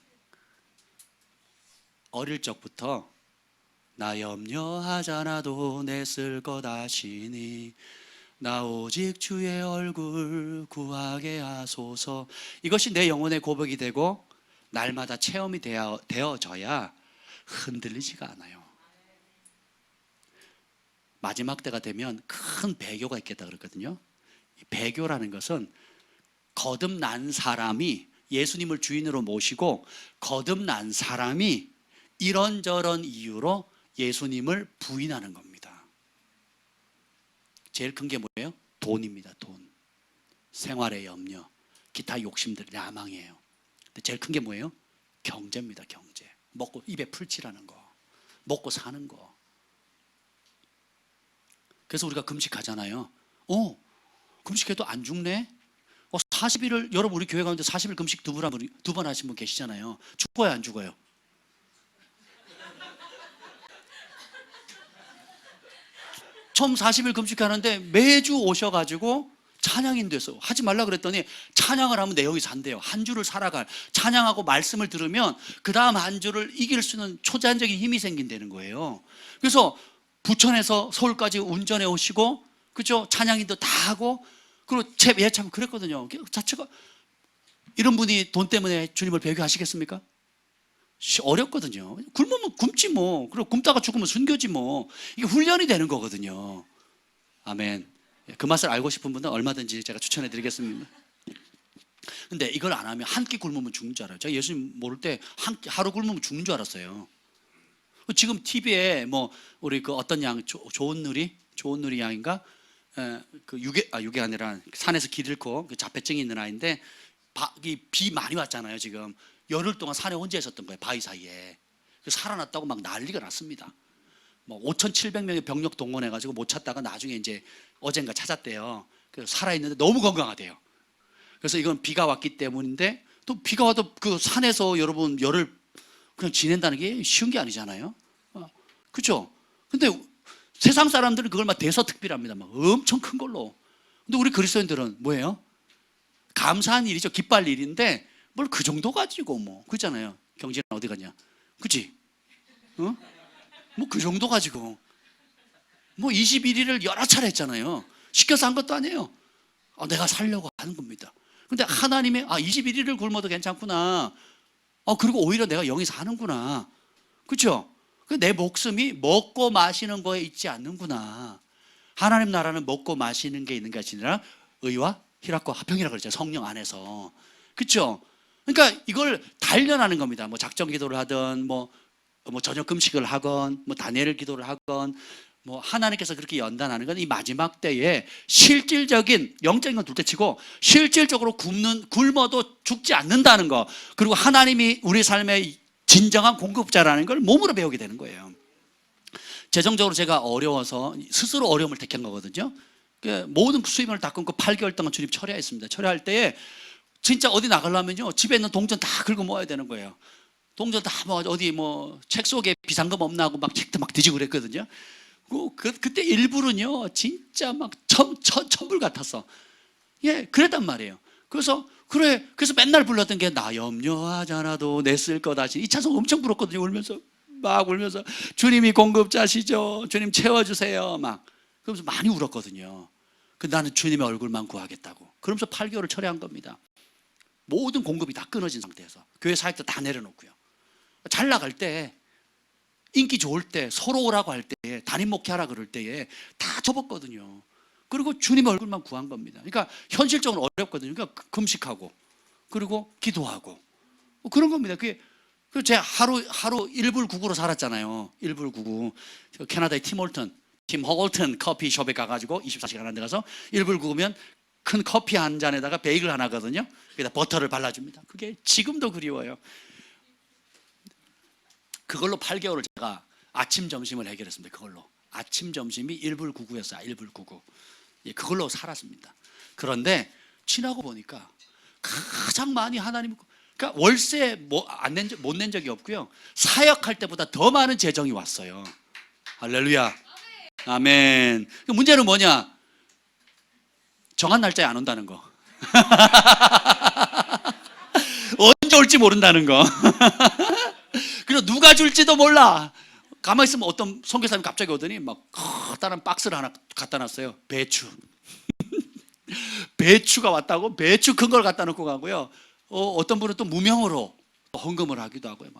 어릴 적부터 나 염려하잖아도 내 쓸 것 아시니 나 오직 주의 얼굴 구하게 하소서. 이것이 내 영혼의 고백이 되고 날마다 체험이 되어져야 흔들리지가 않아요. 마지막 때가 되면 큰 배교가 있겠다 그랬거든요. 배교라는 것은 거듭난 사람이 예수님을 주인으로 모시고 거듭난 사람이 이런저런 이유로 예수님을 부인하는 겁니다. 제일 큰 게 뭐예요? 돈입니다. 돈. 생활의 염려, 기타 욕심들, 야망이에요. 근데 제일 큰 게 뭐예요? 경제입니다. 경제. 먹고 입에 풀칠하는 거, 먹고 사는 거. 그래서 우리가 금식하잖아요. 금식해도 안 죽네? 40일을, 여러분 우리 교회 가운데 40일 금식 두 번 하신 분 계시잖아요. 죽어요, 안 죽어요? 처음 40일 금식하는데 매주 오셔가지고 찬양인돼서 하지 말라 그랬더니 찬양을 하면 내 영이 산대요. 한 주를 살아갈, 찬양하고 말씀을 들으면 그 다음 한 주를 이길 수 있는 초자연적인 힘이 생긴다는 거예요. 그래서 부천에서 서울까지 운전해 오시고, 그죠? 찬양인도 다 하고, 그리고 참 그랬거든요. 자체가 이런 분이 돈 때문에 주님을 배교하시겠습니까? 어렵거든요. 굶으면 굶지 뭐. 그리고 굶다가 죽으면 순교지 뭐. 이게 훈련이 되는 거거든요. 아멘. 그 맛을 알고 싶은 분은 얼마든지 제가 추천해 드리겠습니다. 근데 이걸 안 하면 한 끼 굶으면 죽는 줄 알아요. 제가 예수님 모를 때 하루 굶으면 죽는 줄 알았어요. 지금 TV에 뭐 우리 그 어떤 양, 좋은 누리 양인가? 그 유괴 아니라 산에서 길 잃고 그 자폐증이 있는 아이인데 비 많이 왔잖아요. 지금 열흘 동안 산에 혼자 있었던 거예요. 바위 사이에. 살아났다고 막 난리가 났습니다. 뭐 5,700명의 병력 동원해가지고 못 찾다가 나중에 이제 어젠가 찾았대요. 그래서 살아있는데 너무 건강하대요. 그래서 이건 비가 왔기 때문인데, 또 비가 와도 그 산에서 여러분 열흘 그냥 지낸다는 게 쉬운 게 아니잖아요. 그렇죠? 근데 세상 사람들은 그걸 막 대서특필합니다. 막 엄청 큰 걸로. 근데 우리 그리스도인들은 뭐예요? 감사한 일이죠. 기뻐할 일인데 뭘 그 정도 가지고 뭐 그렇잖아요. 경제는 어디 가냐? 그치? 뭐 그 정도 가지고 뭐 21일을 여러 차례 했잖아요. 시켜서 한 것도 아니에요. 내가 살려고 하는 겁니다. 근데 하나님의 21일을 굶어도 괜찮구나. 그리고 오히려 내가 영이 사는구나. 그렇죠? 내 목숨이 먹고 마시는 거에 있지 않는구나. 하나님 나라는 먹고 마시는 게 있는 것이 아니라 의와 희락과 화평이라고 그랬죠. 성령 안에서. 그렇죠? 그러니까 이걸 단련하는 겁니다. 뭐 작정 기도를 하든 뭐 뭐 저녁 금식을 하건 뭐 다니엘 기도를 하건 뭐 하나님께서 그렇게 연단하는 건 이 마지막 때에 실질적인 영적인 건 둘째치고 실질적으로 굶어도 죽지 않는다는 거, 그리고 하나님이 우리 삶의 진정한 공급자라는 걸 몸으로 배우게 되는 거예요. 재정적으로 제가 어려워서 스스로 어려움을 택한 거거든요. 모든 수입을 다 끊고 8개월 동안 주님 철회했습니다. 철회할 때에 진짜 어디 나가려면요, 집에 있는 동전 다 긁어 모아야 되는 거예요. 동전 다 뭐 어디 뭐 책 속에 비상금 없나 하고 막 책도 막 뒤지고 그랬거든요. 그때 일부는요 진짜 막 천불 같았어. 예, 그랬단 말이에요. 그래서 맨날 불렀던 게 나 염려하지 않아도 내 쓸 것 다시, 이 찬송 엄청 불렀거든요. 울면서 막 울면서 주님이 공급자시죠, 주님 채워주세요 막 그러면서 많이 울었거든요. 나는 주님의 얼굴만 구하겠다고. 그러면서 8개월을 철회한 겁니다. 모든 공급이 다 끊어진 상태에서 교회 사역도 다 내려놓고요. 잘 나갈 때, 인기 좋을 때, 서로 오라고 할 때에, 담임 목회하라 그럴 때에 다 접었거든요. 그리고 주님의 얼굴만 구한 겁니다. 그러니까 현실적으로 어렵거든요. 그러니까 금식하고 그리고 기도하고 그런 겁니다. 제가 하루 1불 9구로 살았잖아요. 1불 9구. 캐나다의 팀 호글튼 커피숍에 가가지고 24시간 한 데 가서 1불 9구면 큰 커피 한 잔에다가 베이글 하나거든요. 거기다 버터를 발라줍니다. 그게 지금도 그리워요. 그걸로 8개월을 제가 아침 점심을 해결했습니다. 그걸로 아침 점심이 1불 9구였어요. 1불 9구. 예, 그걸로 살았습니다. 그런데 지나고 보니까 가장 많이 하나님, 그러니까 월세 못 낸 적이 없고요. 사역할 때보다 더 많은 재정이 왔어요. 할렐루야. 아멘. 문제는 뭐냐? 정한 날짜에 안 온다는 거. 언제 올지 모른다는 거. 그리고 누가 줄지도 몰라. 가만히 있으면 어떤 선교사님이 갑자기 오더니 막 커다란 박스를 하나 갖다 놨어요. 배추. 배추가 왔다고 배추 큰 걸 갖다 놓고 가고요. 어떤 분은 또 무명으로 헌금을 하기도 하고요.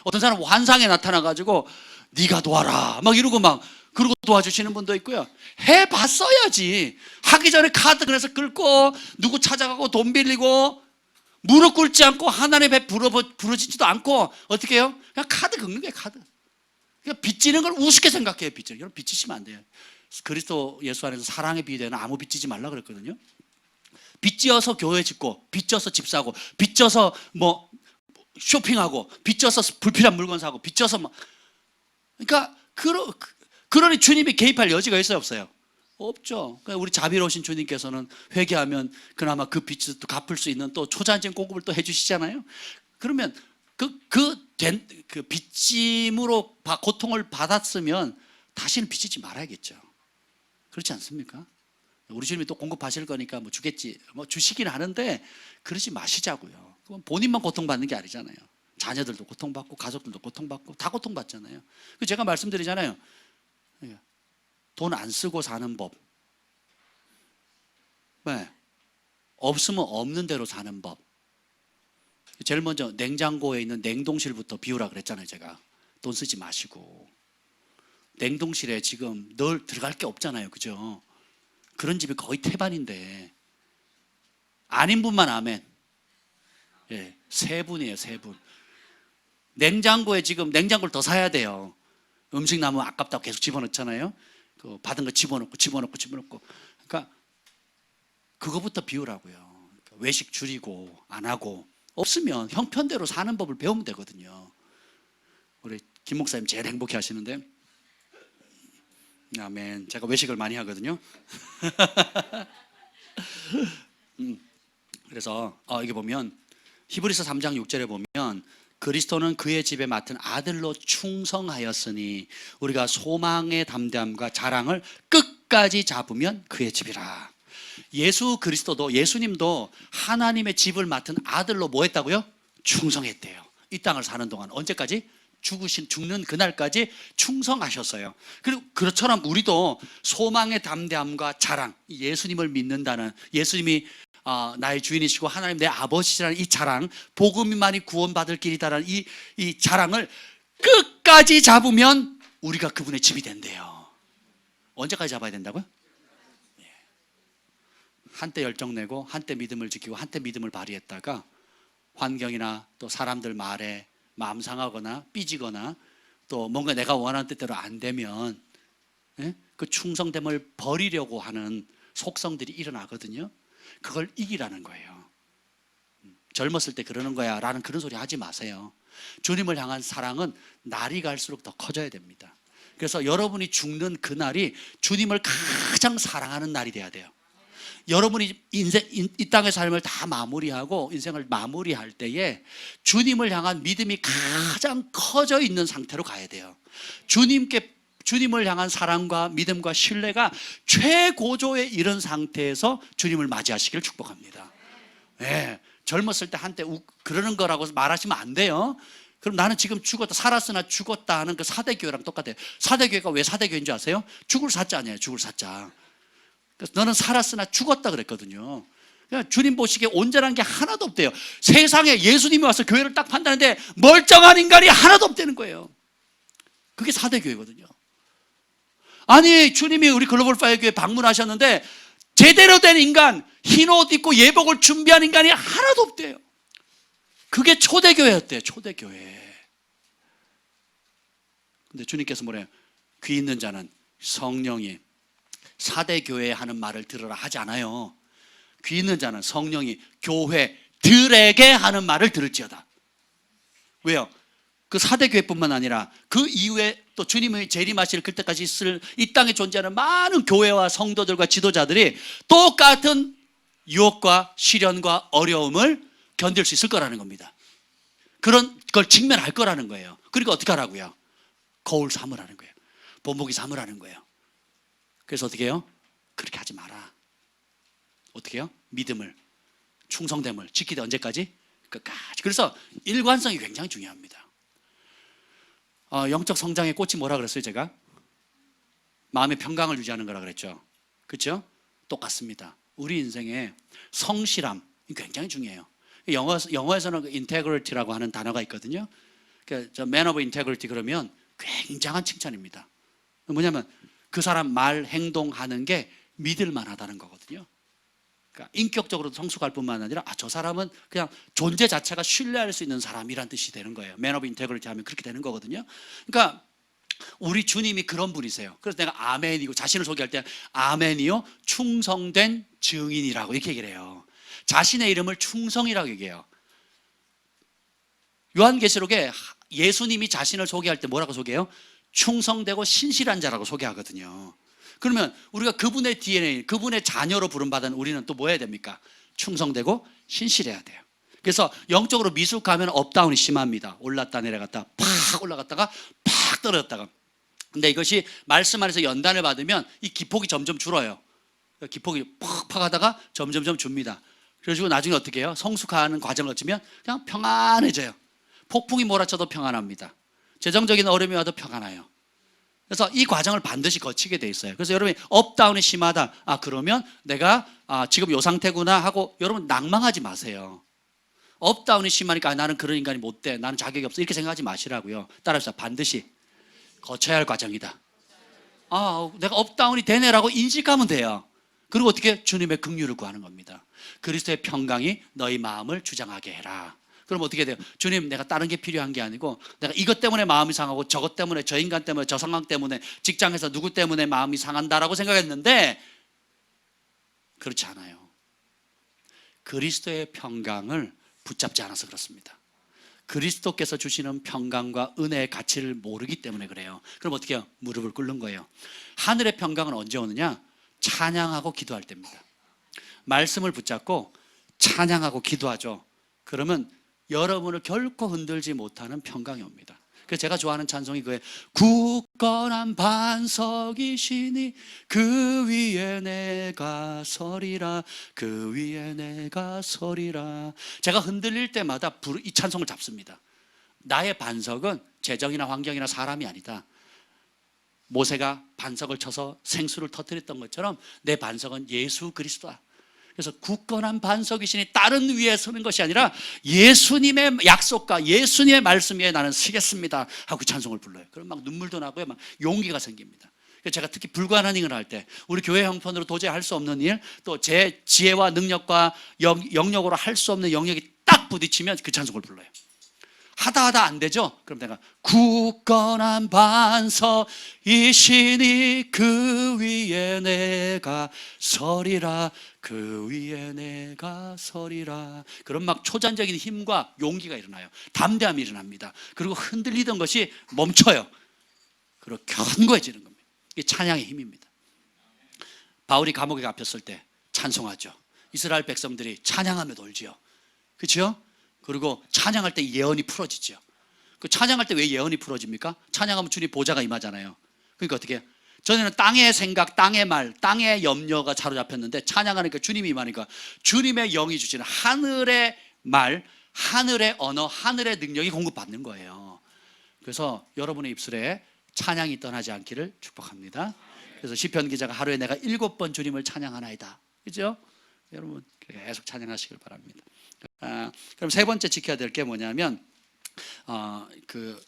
어떤 사람은 환상에 나타나가지고 네가 도와라 막 이러고 막 그러고 도와주시는 분도 있고요. 해봤어야지. 하기 전에 카드 그래서 긁고 누구 찾아가고 돈 빌리고 무릎 꿇지 않고 하나님의 배 부러지지도 않고 어떻게 해요? 그냥 카드 긁는 거예요. 카드. 그러니까 빚지는 걸 우습게 생각해요. 빚지는. 여러분 빚지시면 안 돼요. 그리스도 예수 안에서 사랑의 비유되는 아무 빚지지 말라 그랬거든요. 빚지어서 교회 짓고 빚져서 집 사고 빚져서 뭐 쇼핑하고 빚져서 불필요한 물건 사고 빚져서 뭐, 그러니까 그러니 주님이 개입할 여지가 있어요, 없어요? 없죠. 그러니까 우리 자비로우신 주님께서는 회개하면 그나마 그 빚을 또 갚을 수 있는 또 초자연적인 공급을 또 해주시잖아요. 그러면 그 빚짐으로 고통을 받았으면 다시는 빚지지 말아야겠죠. 그렇지 않습니까? 우리 주님이 또 공급하실 거니까 뭐 주겠지, 뭐 주시긴 하는데 그러지 마시자고요. 그건 본인만 고통받는 게 아니잖아요. 자녀들도 고통받고 가족들도 고통받고 다 고통받잖아요. 제가 말씀드리잖아요. 돈 안 쓰고 사는 법. 네. 없으면 없는 대로 사는 법. 제일 먼저 냉장고에 있는 냉동실부터 비우라 그랬잖아요. 제가 돈 쓰지 마시고. 냉동실에 지금 늘 들어갈 게 없잖아요. 그죠? 그런 집이 거의 태반인데 아닌 분만 아멘. 예, 3분이에요. 3분. 냉장고에 지금 냉장고를 더 사야 돼요. 음식 남으면 아깝다고 계속 집어넣잖아요. 받은 거 집어넣고. 그러니까 그거부터 비우라고요. 그러니까 외식 줄이고 안 하고 없으면 형편대로 사는 법을 배우면 되거든요. 우리 김 목사님 제일 행복해 하시는데 아멘. 제가 외식을 많이 하거든요. 그래서 이게 보면 히브리서 3장 6절에 보면 그리스도는 그의 집에 맡은 아들로 충성하였으니 우리가 소망의 담대함과 자랑을 끝까지 잡으면 그의 집이라. 예수 그리스도도, 예수님도 하나님의 집을 맡은 아들로 뭐 했다고요? 충성했대요. 이 땅을 사는 동안 언제까지? 죽는 그날까지 충성하셨어요. 그리고 그처럼 우리도 소망의 담대함과 자랑, 예수님을 믿는다는, 예수님이 나의 주인이시고 하나님 내 아버지시라는 이 자랑, 복음만이 구원받을 길이다라는 이 자랑을 끝까지 잡으면 우리가 그분의 집이 된대요. 언제까지 잡아야 된다고요? 한때 열정 내고 한때 믿음을 지키고 한때 믿음을 발휘했다가 환경이나 또 사람들 말에 마음 상하거나 삐지거나 또 뭔가 내가 원하는 뜻대로 안 되면 그 충성됨을 버리려고 하는 속성들이 일어나거든요. 그걸 이기라는 거예요. 젊었을 때 그러는 거야 라는 그런 소리 하지 마세요. 주님을 향한 사랑은 날이 갈수록 더 커져야 됩니다. 그래서 여러분이 죽는 그날이 주님을 가장 사랑하는 날이 돼야 돼요. 여러분이 이 땅의 삶을 다 마무리하고 인생을 마무리할 때에 주님을 향한 믿음이 가장 커져 있는 상태로 가야 돼요. 주님을 향한 사랑과 믿음과 신뢰가 최고조에 이른 상태에서 주님을 맞이하시길 축복합니다. 네, 젊었을 때 한때 그러는 거라고 말하시면 안 돼요. 그럼 나는 지금 죽었다, 살았으나 죽었다 하는 그 사대교회랑 똑같아요. 사대교회가 왜 사대교회인 줄 아세요? 죽을 사자 아니에요, 죽을 사자. 그래서 너는 살았으나 죽었다 그랬거든요. 그냥 주님 보시기에 온전한 게 하나도 없대요. 세상에 예수님이 와서 교회를 딱 판다는데 멀쩡한 인간이 하나도 없다는 거예요. 그게 사대교회거든요. 아니, 주님이 우리 글로벌 파이어 교회 방문하셨는데 제대로 된 인간, 흰 옷 입고 예복을 준비한 인간이 하나도 없대요. 그게 초대교회였대요, 초대교회. 근데 주님께서 뭐래요? 귀 있는 자는 성령이 사대교회 하는 말을 들으라 하지 않아요. 귀 있는 자는 성령이 교회들에게 하는 말을 들을지어다. 왜요? 그 사대교회뿐만 아니라 그 이후에 또 주님의 재림하실 그때까지 있을 이 땅에 존재하는 많은 교회와 성도들과 지도자들이 똑같은 유혹과 시련과 어려움을 견딜 수 있을 거라는 겁니다. 그런 걸 직면할 거라는 거예요. 그러니까 어떻게 하라고요? 거울 삼으라는 거예요. 본보기 삼으라는 거예요. 그래서 어떻게 해요? 그렇게 하지 마라. 어떻게 해요? 믿음을, 충성됨을 지키되 언제까지? 끝까지. 그래서 일관성이 굉장히 중요합니다. 영적 성장의 꽃이 뭐라 그랬어요, 제가? 마음의 평강을 유지하는 거라 그랬죠. 그렇죠? 똑같습니다. 우리 인생에 성실함 굉장히 중요해요. 영어에서는 integrity라고 하는 단어가 있거든요. 그러니까 man of integrity 그러면 굉장한 칭찬입니다. 뭐냐면 그 사람 말, 행동하는 게 믿을 만하다는 거거든요. 그러니까 인격적으로도 성숙할 뿐만 아니라 저 사람은 그냥 존재 자체가 신뢰할 수 있는 사람이란 뜻이 되는 거예요. Man of integrity 하면 그렇게 되는 거거든요. 그러니까 우리 주님이 그런 분이세요. 그래서 내가 아멘이고 자신을 소개할 때 아멘이요 충성된 증인이라고 이렇게 얘기를 해요. 자신의 이름을 충성이라고 얘기해요. 요한계시록에 예수님이 자신을 소개할 때 뭐라고 소개해요? 충성되고 신실한 자라고 소개하거든요. 그러면 우리가 그분의 DNA, 그분의 자녀로 부름받은 우리는 또 뭐 해야 됩니까? 충성되고 신실해야 돼요. 그래서 영적으로 미숙하면 업다운이 심합니다. 올랐다 내려갔다 팍 올라갔다가 팍 떨어졌다가. 근데 이것이 말씀 안에서 연단을 받으면 이 기폭이 점점 줄어요. 기폭이 팍팍 하다가 점점점 줍니다. 그래가지고 나중에 어떻게 해요? 성숙하는 과정을 거치면 그냥 평안해져요. 폭풍이 몰아쳐도 평안합니다. 재정적인 어려움이 와도 평안해요. 그래서 이 과정을 반드시 거치게 돼 있어요. 그래서 여러분이 업다운이 심하다. 그러면 내가 지금 요 상태구나 하고 여러분 낭망하지 마세요. 업다운이 심하니까 나는 그런 인간이 못 돼. 나는 자격이 없어. 이렇게 생각하지 마시라고요. 따라서 반드시 거쳐야 할 과정이다. 내가 업다운이 되네라고 인식하면 돼요. 그리고 어떻게? 주님의 긍휼을 구하는 겁니다. 그리스도의 평강이 너희 마음을 주장하게 해라. 그럼 어떻게 돼요? 주님, 내가 다른 게 필요한 게 아니고 내가 이것 때문에 마음이 상하고 저것 때문에 저 인간 때문에 저 상황 때문에 직장에서 누구 때문에 마음이 상한다라고 생각했는데 그렇지 않아요. 그리스도의 평강을 붙잡지 않아서 그렇습니다. 그리스도께서 주시는 평강과 은혜의 가치를 모르기 때문에 그래요. 그럼 어떻게 해요? 무릎을 꿇는 거예요. 하늘의 평강은 언제 오느냐? 찬양하고 기도할 때입니다. 말씀을 붙잡고 찬양하고 기도하죠. 그러면 여러분을 결코 흔들지 못하는 평강이 옵니다. 그래서 제가 좋아하는 찬송이 그거예요. 굳건한 반석이시니 그 위에 내가 서리라. 그 위에 내가 서리라. 제가 흔들릴 때마다 이 찬송을 잡습니다. 나의 반석은 재정이나 환경이나 사람이 아니다. 모세가 반석을 쳐서 생수를 터뜨렸던 것처럼 내 반석은 예수 그리스도다. 그래서 굳건한 반석이시니 다른 위에 서는 것이 아니라 예수님의 약속과 예수님의 말씀 위에 나는 서겠습니다 하고 찬송을 불러요. 그럼 막 눈물도 나고요, 막 용기가 생깁니다. 그래서 제가 특히 불가능한 일을 할 때, 우리 교회 형편으로 도저히 할 수 없는 일, 또 제 지혜와 능력과 영역으로 할 수 없는 영역이 딱 부딪히면 그 찬송을 불러요. 하다 안 되죠? 그럼 내가 굳건한 반석이시니 그 위에 내가 서리라, 그 위에 내가 서리라. 그럼 막 초자연적인 힘과 용기가 일어나요. 담대함이 일어납니다. 그리고 흔들리던 것이 멈춰요. 그리고 견고해지는 겁니다. 이게 찬양의 힘입니다. 바울이 감옥에 갇혔을 때 찬송하죠. 이스라엘 백성들이 찬양하며 놀지요. 그렇죠? 그리고 찬양할 때 예언이 풀어지죠. 그 찬양할 때 왜 예언이 풀어집니까? 찬양하면 주님 보좌가 임하잖아요. 그러니까 어떻게 해요? 전에는 땅의 생각, 땅의 말, 땅의 염려가 사로잡혔는데 찬양하니까 주님이 임하니까 주님의 영이 주시는 하늘의 말, 하늘의 언어, 하늘의 능력이 공급받는 거예요. 그래서 여러분의 입술에 찬양이 떠나지 않기를 축복합니다. 그래서 시편 기자가 하루에 내가 7번 주님을 찬양하나이다. 그죠? 여러분 계속 찬양하시길 바랍니다. 그럼 세 번째 지켜야 될 게 뭐냐면 그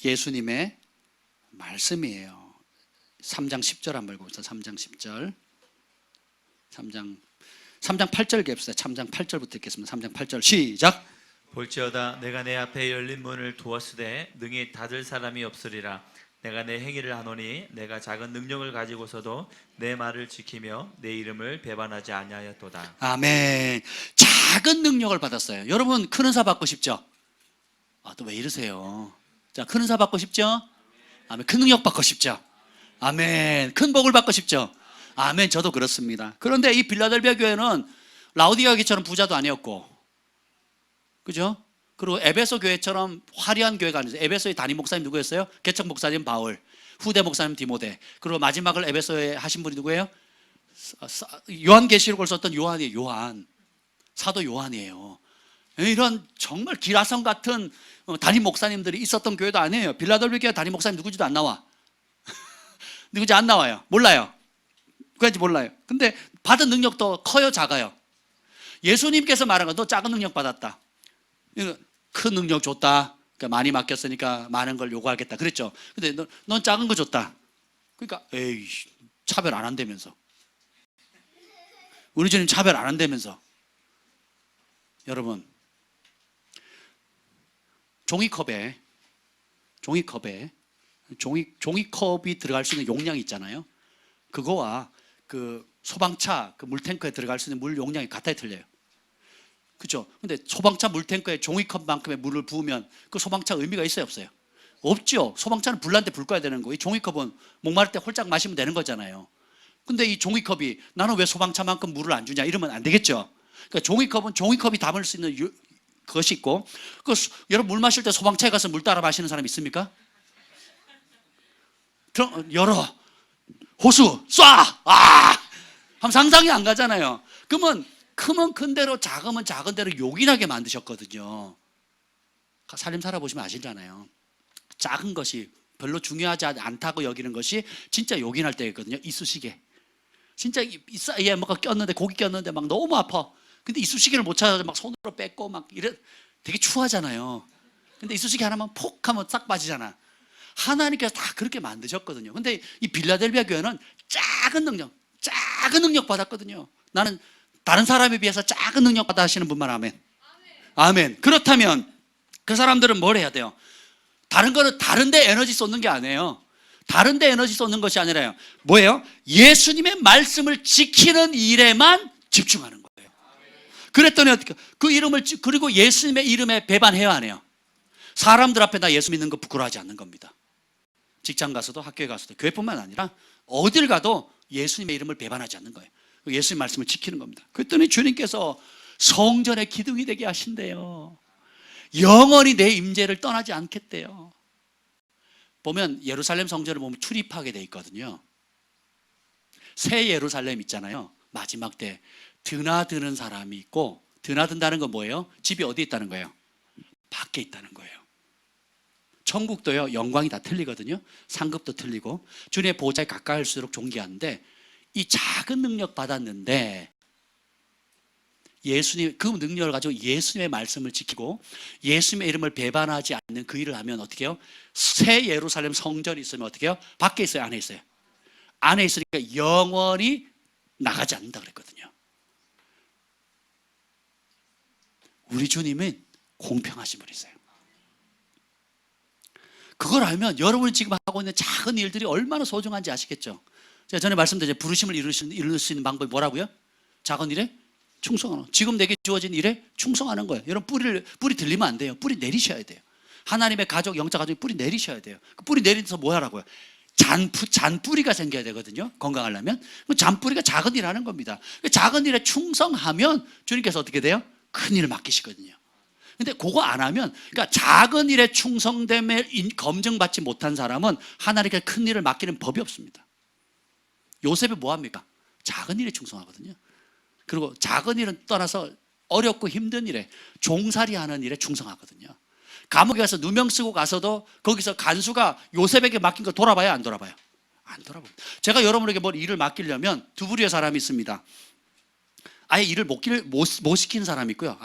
예수님의 말씀이에요. 3장 10절 한번 읽어보세요. 3장 10절 3장 8절 갭시다. 3장 8절부터 읽겠습니다. 3장 8절 시작. 볼지어다 내가 내 앞에 열린 문을 두었으되 능히 닫을 사람이 없으리라. 내가 내 행위를 하노니 내가 작은 능력을 가지고서도 내 말을 지키며 내 이름을 배반하지 아니하였도다. 아멘. 작은 능력을 받았어요. 여러분 큰 은사 받고 싶죠? 또 왜 이러세요? 자, 큰 은사 받고 싶죠? 아멘. 큰 능력 받고 싶죠? 아멘. 큰 복을 받고 싶죠? 아멘. 저도 그렇습니다. 그런데 이 빌라델비아 교회는 라우디게아 교회처럼 부자도 아니었고, 그죠? 그리고 에베소 교회처럼 화려한 교회가 아니었어요. 에베소의 담임 목사님 누구였어요? 개척 목사님 바울, 후대 목사님 디모데, 그리고 마지막을 에베소에 하신 분이 누구예요? 요한계시록을 썼던 요한이에요. 요한, 사도 요한이에요. 이런 정말 기라성 같은 담임 목사님들이 있었던 교회도 아니에요. 빌라델비아 교회 담임 목사님 누구지도 안 나와. 누구지 안 나와요. 몰라요. 그런지 몰라요. 근데 받은 능력도 커요, 작아요? 예수님께서 말한 거, 너 작은 능력 받았다. 큰 능력 줬다. 그러니까 많이 맡겼으니까 많은 걸 요구하겠다. 그랬죠. 근데 넌 작은 거 줬다. 그러니까 에이, 차별 안 한다면서. 우리 주님 차별 안 한다면서. 여러분, 종이컵에 종이컵이 들어갈 수 있는 용량이 있잖아요. 그거와 그 소방차 그 물탱크에 들어갈 수 있는 물 용량이 같아야 틀려요. 그죠? 근데 소방차 물탱크에 종이컵만큼의 물을 부으면 그 소방차 의미가 있어요, 없어요? 없죠. 소방차는 불날 때 불 꺼야 되는 거. 이 종이컵은 목마를 때 홀짝 마시면 되는 거잖아요. 근데 이 종이컵이 나는 왜 소방차만큼 물을 안 주냐 이러면 안 되겠죠. 그러니까 종이컵은 종이컵이 담을 수 있는 것이 있고, 여러분 물 마실 때 소방차에 가서 물 따라 마시는 사람 있습니까? 열어, 호수 쏴, 하면 상상이 안 가잖아요. 그러면 크면 큰 대로 작으면 작은 대로 요긴하게 만드셨거든요. 살림 살아보시면 아시잖아요. 작은 것이 별로 중요하지 않다고 여기는 것이 진짜 요긴할 때거든요. 이쑤시개. 진짜 얘 뭐가 꼈는데 고기 꼈는데 막 너무 아파. 근데 이쑤시개를 못 찾아서 막 손으로 뺏고 막 이래 되게 추하잖아요. 근데 이쑤시개 하나만 폭 하면 싹 빠지잖아. 하나님께서 다 그렇게 만드셨거든요. 근데 이 빌라델비아 교회는 작은 능력 받았거든요. 나는 다른 사람에 비해서 작은 능력 받아 하시는 분만 아멘. 아멘. 그렇다면 그 사람들은 뭘 해야 돼요? 다른 거는 다른 데 에너지 쏟는 게 아니에요. 다른 데 에너지 쏟는 것이 아니라요. 뭐예요? 예수님의 말씀을 지키는 일에만 집중하는 거예요. 그랬더니 어떻게 그 이름을 그리고 예수님의 이름에 배반해야 하네요. 사람들 앞에 나 예수 믿는 거 부끄러워하지 않는 겁니다. 직장 가서도 학교에 가서도 교회뿐만 아니라 어딜 가도 예수님의 이름을 배반하지 않는 거예요. 예수님 말씀을 지키는 겁니다. 그랬더니 주님께서 성전의 기둥이 되게 하신대요. 영원히 내 임재를 떠나지 않겠대요. 보면 예루살렘 성전을 보면 출입하게 돼 있거든요. 새 예루살렘 있잖아요. 마지막 때 드나드는 사람이 있고, 드나든다는 건 뭐예요? 집이 어디 있다는 거예요? 밖에 있다는 거예요. 천국도요, 영광이 다 틀리거든요. 상급도 틀리고 주님의 보좌에 가까이 할수록 존귀한데, 이 작은 능력 받았는데 예수님 그 능력을 가지고 예수님의 말씀을 지키고 예수님의 이름을 배반하지 않는 그 일을 하면 어떻게 해요? 새 예루살렘 성전이 있으면 어떻게 해요? 밖에 있어요? 안에 있어요? 안에 있으니까 영원히 나가지 않는다 그랬거든요. 우리 주님은 공평하신 분이세요. 그걸 알면 여러분이 지금 하고 있는 작은 일들이 얼마나 소중한지 아시겠죠? 제가 전에 말씀드린 부르심을 이룰 수 있는 방법이 뭐라고요? 작은 일에 충성하는 거. 지금 내게 주어진 일에 충성하는 거예요. 여러분 뿌리 들리면 안 돼요. 뿌리 내리셔야 돼요. 하나님의 가족, 영적 가족이 뿌리 내리셔야 돼요. 그 뿌리 내리면서 뭐 하라고요? 잔뿌리가 생겨야 되거든요. 건강하려면. 잔뿌리가 작은 일 하는 겁니다. 작은 일에 충성하면 주님께서 어떻게 돼요? 큰 일을 맡기시거든요. 근데 그거 안 하면, 그러니까 작은 일에 충성됨에 검증받지 못한 사람은 하나님께 큰 일을 맡기는 법이 없습니다. 요셉이 뭐 합니까? 작은 일에 충성하거든요. 그리고 작은 일은 떠나서 어렵고 힘든 일에, 종살이 하는 일에 충성하거든요. 감옥에 가서 누명 쓰고 가서도 거기서 간수가 요셉에게 맡긴 거 돌아봐요, 안 돌아봐요? 안 돌아봐요. 제가 여러분에게 뭘 일을 맡기려면 두 부류의 사람이 있습니다. 아예 일을 못 시키는 사람이 있고요.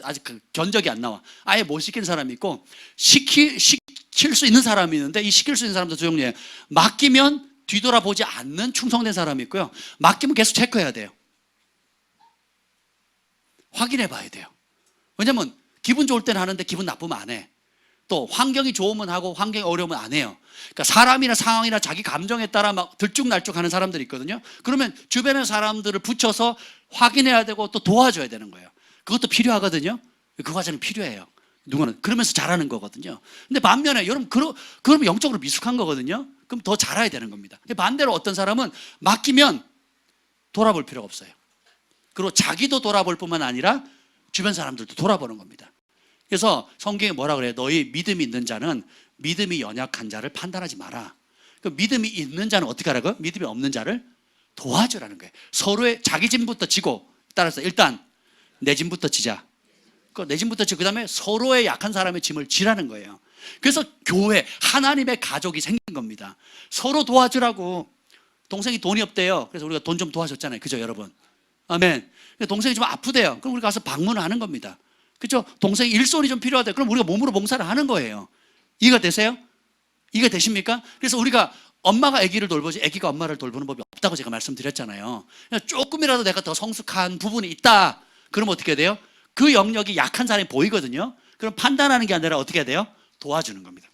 아직 그 견적이 안 나와. 아예 못 시키는 사람이 있고, 시킬 수 있는 사람이 있는데, 이 시킬 수 있는 사람도 두 종류예요. 맡기면 뒤돌아보지 않는 충성된 사람이 있고요. 맡기면 계속 체크해야 돼요. 확인해 봐야 돼요. 왜냐면 기분 좋을 때는 하는데 기분 나쁘면 안 해. 또 환경이 좋으면 하고 환경이 어려우면 안 해요. 그러니까 사람이나 상황이나 자기 감정에 따라 막 들쭉날쭉 하는 사람들이 있거든요. 그러면 주변의 사람들을 붙여서 확인해야 되고 또 도와줘야 되는 거예요. 그것도 필요하거든요. 그 과정이 필요해요. 누구는 그러면서 잘하는 거거든요. 근데 반면에 여러분 그러면 영적으로 미숙한 거거든요. 그럼 더 잘해야 되는 겁니다. 근데 반대로 어떤 사람은 맡기면 돌아볼 필요가 없어요. 그리고 자기도 돌아볼 뿐만 아니라 주변 사람들도 돌아보는 겁니다. 그래서 성경에 뭐라 그래요? 너희 믿음이 있는 자는 믿음이 연약한 자를 판단하지 마라. 그 믿음이 있는 자는 어떻게 하라고요? 믿음이 없는 자를 도와주라는 거예요. 서로의 자기 짐부터 지고, 따라서 일단 내 짐부터 지자. 내 짐부터 지고, 그 다음에 서로의 약한 사람의 짐을 지라는 거예요. 그래서 교회, 하나님의 가족이 생긴 겁니다. 서로 도와주라고. 동생이 돈이 없대요. 그래서 우리가 돈 좀 도와줬잖아요. 그죠, 여러분? 아멘. 동생이 좀 아프대요. 그럼 우리가 가서 방문을 하는 겁니다. 그죠? 동생이 일손이 좀 필요하대. 그럼 우리가 몸으로 봉사를 하는 거예요. 이해가 되세요? 이해가 되십니까? 그래서 우리가 엄마가 아기를 돌보지 아기가 엄마를 돌보는 법이 없다고 제가 말씀드렸잖아요. 조금이라도 내가 더 성숙한 부분이 있다. 그럼 어떻게 돼요? 그 영역이 약한 사람이 보이거든요. 그럼 판단하는 게 아니라 어떻게 해야 돼요? 도와주는 겁니다.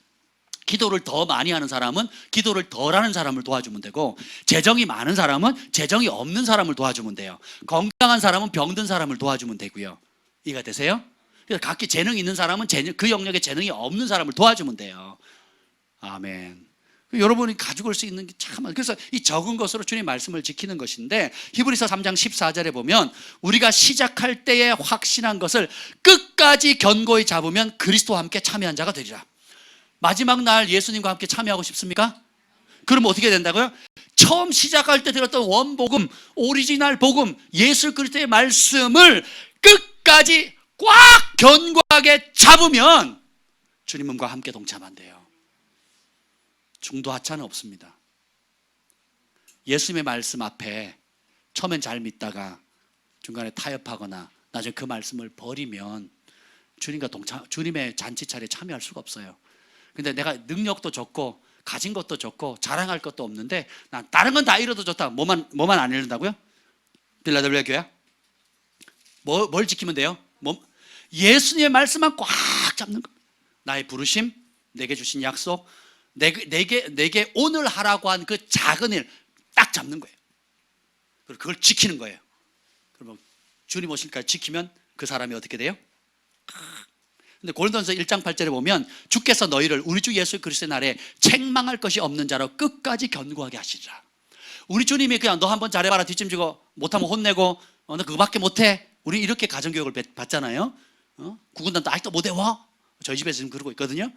기도를 더 많이 하는 사람은 기도를 덜 하는 사람을 도와주면 되고, 재정이 많은 사람은 재정이 없는 사람을 도와주면 돼요. 건강한 사람은 병든 사람을 도와주면 되고요. 이해가 되세요? 그래서 각기 재능이 있는 사람은 그 영역에 재능이 없는 사람을 도와주면 돼요. 아멘. 여러분이 가지고 올 수 있는 게 참 많아요. 그래서 이 적은 것으로 주님 말씀을 지키는 것인데, 히브리서 3장 14절에 보면 우리가 시작할 때에 확신한 것을 끝까지 견고히 잡으면 그리스도와 함께 참여한 자가 되리라. 마지막 날 예수님과 함께 참여하고 싶습니까? 그러면 어떻게 된다고요? 처음 시작할 때 들었던 원복음, 오리지널 복음, 예수 그리스도의 말씀을 끝까지 꽉 견고하게 잡으면 주님과 함께 동참한대요. 중도 하차는 없습니다. 예수님의 말씀 앞에 처음엔 잘 믿다가 중간에 타협하거나 나중에 그 말씀을 버리면 주님의 잔치 차례에 참여할 수가 없어요. 근데 내가 능력도 적고 가진 것도 적고 자랑할 것도 없는데 난 다른 건 다 이뤄도 좋다. 뭐만 안 이룬다고요? 빌라델비아 교회? 뭘 지키면 돼요? 예수님의 말씀만 꽉 잡는 거. 나의 부르심, 내게 주신 약속, 내게 오늘 하라고 한 그 작은 일 딱 잡는 거예요. 그리고 그걸 지키는 거예요. 그러면 주님 오실 때까지 지키면 그 사람이 어떻게 돼요? 근데 고린도전서 1장 8절에 보면 주께서 너희를 우리 주 예수 그리스도의 날에 책망할 것이 없는 자로 끝까지 견고하게 하시리라. 우리 주님이 그냥 너 한번 잘해봐라 뒷짐지고 못하면 혼내고 너 그거밖에 못해. 우리 이렇게 가정교육을 받잖아요. 구군단도 아직도 못 외워? 저희 집에서 지금 그러고 있거든요.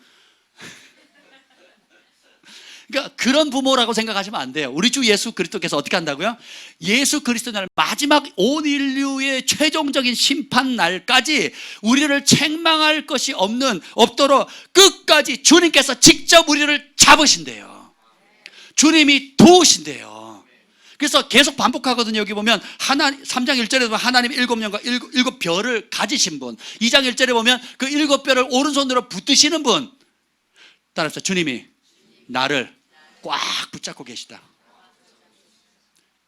그러니까 그런 부모라고 생각하시면 안 돼요. 우리 주 예수 그리스도께서 어떻게 한다고요? 예수 그리스도 날 마지막 온 인류의 최종적인 심판 날까지 우리를 책망할 것이 없도록 끝까지 주님께서 직접 우리를 잡으신대요. 주님이 도우신대요. 그래서 계속 반복하거든요. 여기 보면 3장 1절에 보면 하나님 7년과 7별을 가지신 분, 2장 1절에 보면 그 7별을 오른손으로 붙드시는 분, 따라서 주님이 나를 꽉 붙잡고 계시다.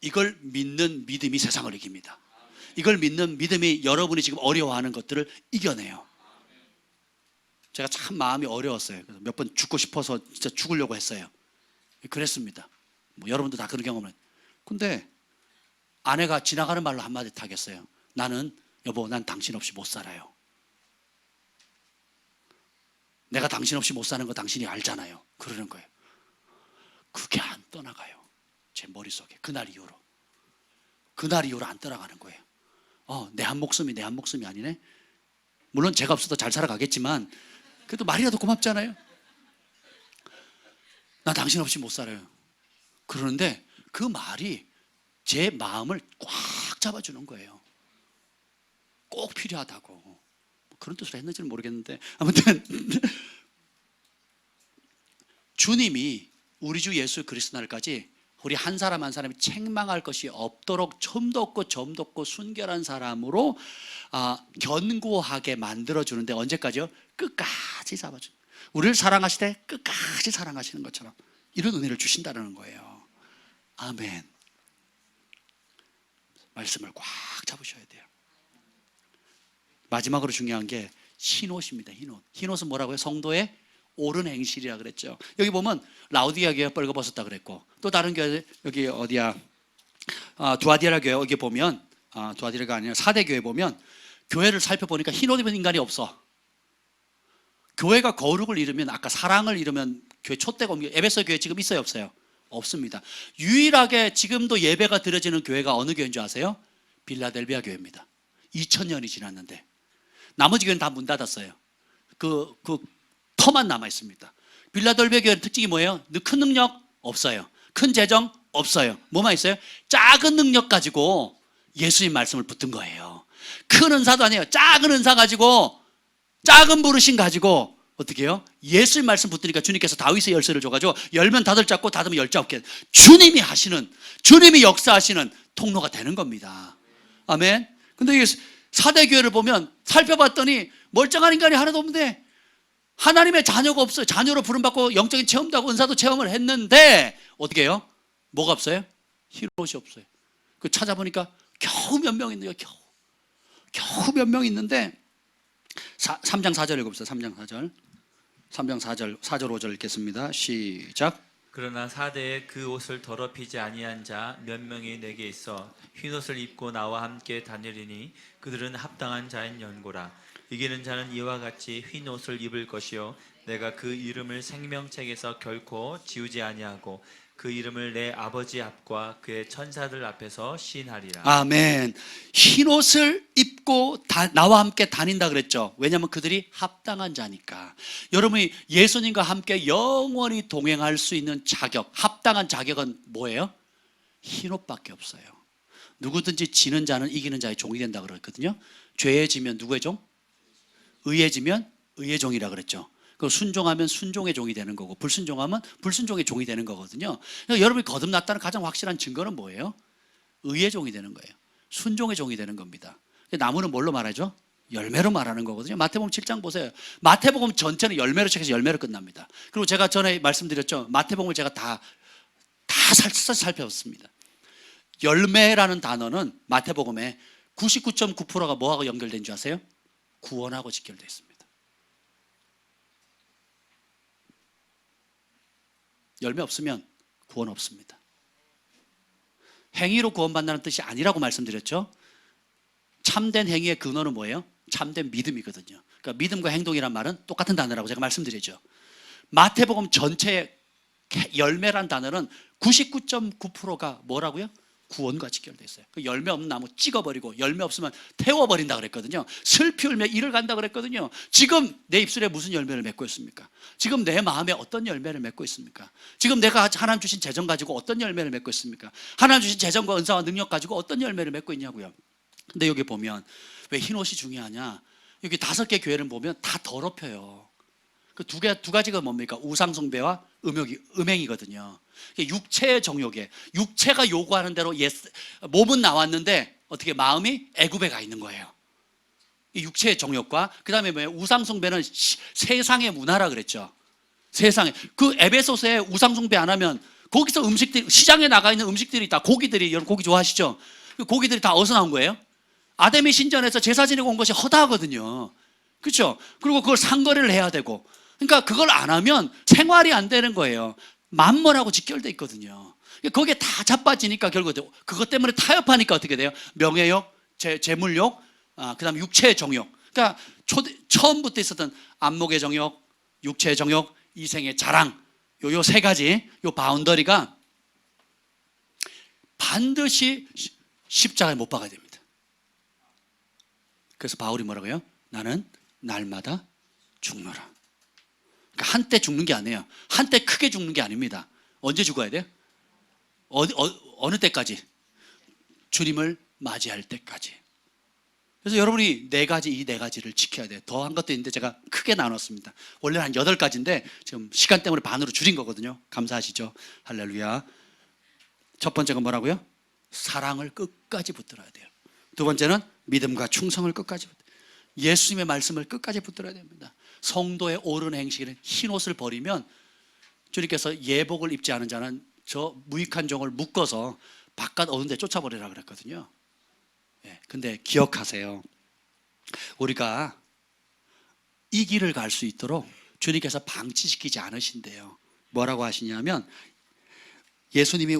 이걸 믿는 믿음이 세상을 이깁니다. 이걸 믿는 믿음이 여러분이 지금 어려워하는 것들을 이겨내요. 제가 참 마음이 어려웠어요. 그래서 몇 번 죽고 싶어서 진짜 죽으려고 했어요. 그랬습니다. 뭐 여러분도 다 그런 경험을. 근데 아내가 지나가는 말로 한마디 타겠어요. 나는 여보, 난 당신 없이 못 살아요. 내가 당신 없이 못 사는 거 당신이 알잖아요. 그러는 거예요. 그게 안 떠나가요. 제 머릿속에 그날 이후로 안 떠나가는 거예요. 내 한 목숨이 내 한 목숨이 아니네. 물론 제가 없어도 잘 살아가겠지만 그래도 말이라도 고맙잖아요. 나 당신 없이 못 살아요. 그러는데 그 말이 제 마음을 꽉 잡아주는 거예요. 꼭 필요하다고. 그런 뜻으로 했는지는 모르겠는데 아무튼 주님이 우리 주 예수 그리스도 날까지 우리 한 사람 한 사람이 책망할 것이 없도록 첨도 없고 점도 없고 순결한 사람으로 견고하게 만들어주는데 언제까지요? 끝까지 잡아줘. 우리를 사랑하실 때 끝까지 사랑하시는 것처럼 이런 은혜를 주신다는 거예요. 아멘. 말씀을 꽉 잡으셔야 돼요. 마지막으로 중요한 게 흰옷입니다. 흰옷은 뭐라고요? 성도의 옳은 행실이라 그랬죠. 여기 보면 라우디아 교회 뻘거벗었다 그랬고, 또 다른 교회 여기 어디야? 두아디라 교회 여기 보면 두아디라가 아니라 사대 교회 보면 교회를 살펴보니까 흰옷 입은 인간이 없어. 교회가 거룩을 이루면, 아까 사랑을 이루면 교회 촛대가 옮겨. 에베소 교회 지금 있어요, 없어요? 없습니다. 유일하게 지금도 예배가 드려지는 교회가 어느 교회인 줄 아세요? 빌라델비아 교회입니다. 2000년이 지났는데 나머지 교회는 다 문 닫았어요. 그 터만 남아 있습니다. 빌라델비아 교회의 특징이 뭐예요? 큰 능력 없어요. 큰 재정 없어요. 뭐만 있어요? 작은 능력 가지고 예수님 말씀을 붙든 거예요. 큰 은사도 아니에요. 작은 은사 가지고, 작은 부르심 가지고 어떻게 해요? 예수님 말씀 붙으니까 주님께서 다윗의 열쇠를 줘가지고 열면 다들 잡고 닫으면 열 잡게, 주님이 하시는, 주님이 역사하시는 통로가 되는 겁니다. 아멘. 근데 이 사대교회를 보면 살펴봤더니 멀쩡한 인간이 하나도 없는데 하나님의 자녀가 없어요. 자녀로 부름받고 영적인 체험도 하고 은사도 체험을 했는데 어떻게 해요? 뭐가 없어요? 흰옷이 없어요. 그 찾아보니까 겨우 몇 명 있네요. 겨우 몇 명 있는데 3장 4절 읽어보세요. 3장 4절 4절 5절 읽겠습니다. 시작. 그러나 사대에 그 옷을 더럽히지 아니한 자 몇 명이 내게 있어 흰옷을 입고 나와 함께 다니리니 그들은 합당한 자인 연고라. 이기는 자는 이와 같이 흰옷을 입을 것이요 내가 그 이름을 생명책에서 결코 지우지 아니하고 그 이름을 내 아버지 앞과 그의 천사들 앞에서 시인하리라. 아멘. 흰옷을 입고 나와 함께 다닌다 그랬죠. 왜냐하면 그들이 합당한 자니까. 여러분이 예수님과 함께 영원히 동행할 수 있는 자격, 합당한 자격은 뭐예요? 흰옷밖에 없어요. 누구든지 지는 자는 이기는 자의 종이 된다 그랬거든요. 죄에 지면 누구의 종? 의에 지면 의의 종이라 그랬죠. 그 순종하면 순종의 종이 되는 거고, 불순종하면 불순종의 종이 되는 거거든요. 그러니까 여러분이 거듭났다는 가장 확실한 증거는 뭐예요? 의의 종이 되는 거예요. 순종의 종이 되는 겁니다. 나무는 뭘로 말하죠? 열매로 말하는 거거든요. 마태복음 7장 보세요. 마태복음 전체는 열매로 책에서 열매로 끝납니다. 그리고 제가 전에 말씀드렸죠. 마태복음을 제가 다 살펴봤습니다. 열매라는 단어는 마태복음에 99.9%가 뭐하고 연결된 줄 아세요? 구원하고 직결되어 있습니다. 열매 없으면 구원 없습니다. 행위로 구원받는다는 뜻이 아니라고 말씀드렸죠. 참된 행위의 근원은 뭐예요? 참된 믿음이거든요. 그러니까 믿음과 행동이란 말은 똑같은 단어라고 제가 말씀드렸죠. 마태복음 전체의 열매란 단어는 99.9%가 뭐라고요? 구원과 직결되어 있어요. 그 열매 없는 나무 찍어버리고 열매 없으면 태워버린다 그랬거든요. 슬피 울며 이를 간다 그랬거든요. 지금 내 입술에 무슨 열매를 맺고 있습니까? 지금 내 마음에 어떤 열매를 맺고 있습니까? 지금 내가 하나님 주신 재정 가지고 어떤 열매를 맺고 있습니까? 하나님 주신 재정과 은사와 능력 가지고 어떤 열매를 맺고 있냐고요. 근데 여기 보면 왜 흰옷이 중요하냐? 여기 5개 교회를 보면 다 더럽혀요. 그 두 가지가 뭡니까? 우상숭배와 음행이거든요. 육체의 정욕에, 육체가 요구하는 대로 몸은 나왔는데 어떻게 마음이 애굽에 가 있는 거예요. 이 육체의 정욕과 그 다음에 뭐예요? 우상숭배는 세상의 문화라 그랬죠. 세상에 그 에베소서에 우상숭배 안 하면 거기서 음식들, 시장에 나가 있는 음식들이 있다. 고기들이, 여러분 고기 좋아하시죠? 그 고기들이 다 어디서 나온 거예요? 아담의 신전에서 제사 지내고 온 것이 허다하거든요. 그렇죠? 그리고 그걸 상거래를 해야 되고, 그러니까 그걸 안 하면 생활이 안 되는 거예요. 만mon하고 직결돼 있거든요. 거기에 다 자빠지니까 결국 그것 때문에 타협하니까 어떻게 돼요? 명예욕, 재물욕, 그다음 육체의 정욕. 그러니까 처음부터 있었던 안목의 정욕, 육체의 정욕, 이생의 자랑, 요 세 가지, 요 바운더리가 반드시 십자가에 못 박아야 됩니다. 그래서 바울이 뭐라고요? 나는 날마다 죽노라. 그러니까 한때 죽는 게 아니에요. 한때 크게 죽는 게 아닙니다. 언제 죽어야 돼요? 어느 때까지? 주님을 맞이할 때까지. 그래서 여러분이 이 네 가지를 지켜야 돼요. 더 한 것도 있는데 제가 크게 나눴습니다. 원래는 한 8가지인데 지금 시간 때문에 반으로 줄인 거거든요. 감사하시죠? 할렐루야. 첫 번째가 뭐라고요? 사랑을 끝까지 붙들어야 돼요. 두 번째는 믿음과 충성을 끝까지 붙들어야 돼요. 예수님의 말씀을 끝까지 붙들어야 됩니다. 성도의 옳은 행실은 흰옷을 버리면 주님께서 예복을 입지 않은 자는 저 무익한 종을 묶어서 바깥 어느 데 쫓아버리라 그랬거든요. 근데 기억하세요. 우리가 이 길을 갈 수 있도록 주님께서 방치시키지 않으신대요. 뭐라고 하시냐면 예수님이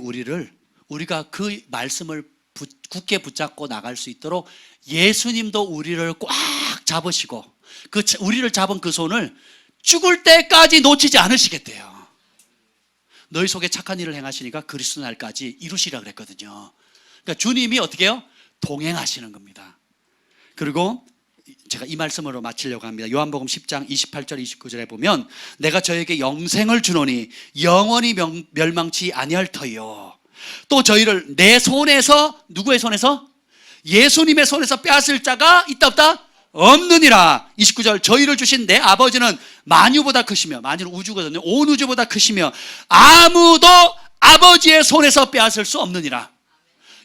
우리가 그 말씀을 굳게 붙잡고 나갈 수 있도록 예수님도 우리를 꽉 잡으시고 우리를 잡은 그 손을 죽을 때까지 놓치지 않으시겠대요. 너희 속에 착한 일을 행하시니까 그리스도 날까지 이루시라 그랬거든요. 그러니까 주님이 어떻게 해요? 동행하시는 겁니다. 그리고 제가 이 말씀으로 마치려고 합니다. 요한복음 10장 28절 29절에 보면 내가 저에게 영생을 주노니 영원히 멸망치 아니할 터이요. 또 저희를 내 손에서, 누구의 손에서? 예수님의 손에서 빼앗을 자가 있다 없다? 없느니라. 29절 저희를 주신 내 아버지는 만유보다 크시며, 만유는 우주거든요. 온 우주보다 크시며 아무도 아버지의 손에서 빼앗을 수 없느니라.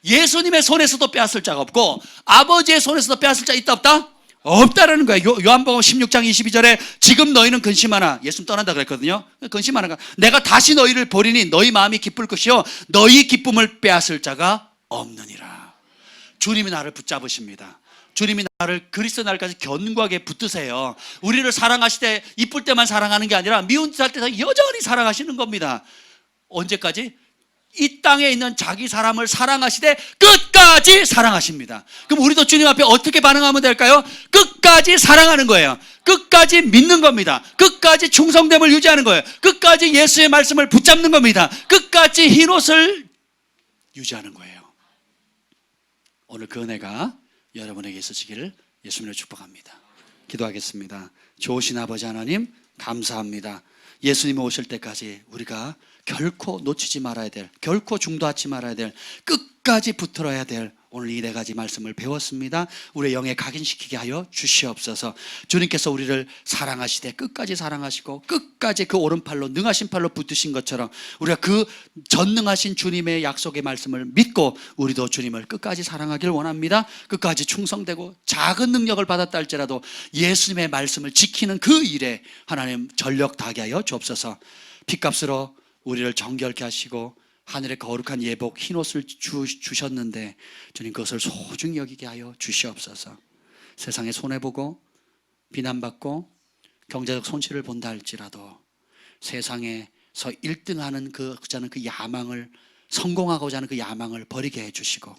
예수님의 손에서도 빼앗을 자가 없고 아버지의 손에서도 빼앗을 자 있다 없다? 없다라는 거예요. 요한복음 16장 22절에 지금 너희는 근심하나, 예수님 떠난다 그랬거든요. 근심하나, 내가 다시 너희를 보리니 너희 마음이 기쁠 것이요 너희 기쁨을 빼앗을 자가 없느니라. 주님이 나를 붙잡으십니다. 주님이 나를 그리스도 날까지 견고하게 붙드세요. 우리를 사랑하실 때 이쁠 때만 사랑하는 게 아니라 미운 짓 할 때도 여전히 사랑하시는 겁니다. 언제까지? 이 땅에 있는 자기 사람을 사랑하시되 끝까지 사랑하십니다. 그럼 우리도 주님 앞에 어떻게 반응하면 될까요? 끝까지 사랑하는 거예요. 끝까지 믿는 겁니다. 끝까지 충성됨을 유지하는 거예요. 끝까지 예수의 말씀을 붙잡는 겁니다. 끝까지 흰옷을 유지하는 거예요. 오늘 그 은혜가 여러분에게 있으시기를 예수님으로 축복합니다. 기도하겠습니다. 좋으신 아버지 하나님 감사합니다. 예수님이 오실 때까지 우리가 결코 놓치지 말아야 될, 결코 중도하지 말아야 될, 끝까지 붙들어야 될 오늘 이 네 가지 말씀을 배웠습니다. 우리의 영에 각인시키게 하여 주시옵소서. 주님께서 우리를 사랑하시되 끝까지 사랑하시고 끝까지 그 오른팔로 능하신 팔로 붙드신 것처럼 우리가 그 전능하신 주님의 약속의 말씀을 믿고 우리도 주님을 끝까지 사랑하길 원합니다. 끝까지 충성되고 작은 능력을 받았다 할지라도 예수님의 말씀을 지키는 그 일에 하나님 전력 다하게 하여 주옵소서. 핏값으로 우리를 정결케 하시고 하늘의 거룩한 예복 흰옷을 주셨는데 주님 그것을 소중히 여기게 하여 주시옵소서. 세상에 손해보고 비난받고 경제적 손실을 본다 할지라도 세상에서 1등하는 그 야망을, 성공하고자 하는 그 야망을 버리게 해주시고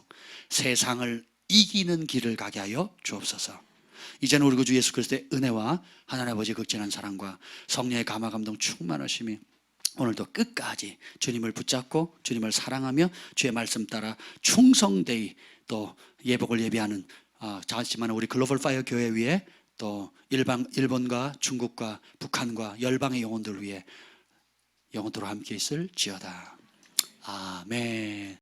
세상을 이기는 길을 가게 하여 주옵소서. 이제는 우리 구주 예수 그리스도의 은혜와 하나님 아버지의 극진한 사랑과 성령의 감화 감동 충만하심이 오늘도 끝까지 주님을 붙잡고 주님을 사랑하며 주의 말씀 따라 충성되이 또 예복을 예비하는 작지만 우리 글로벌 파이어 교회 위에 또 일본과 중국과 북한과 열방의 영혼들 위해 영원토록 함께 있을지어다. 아멘.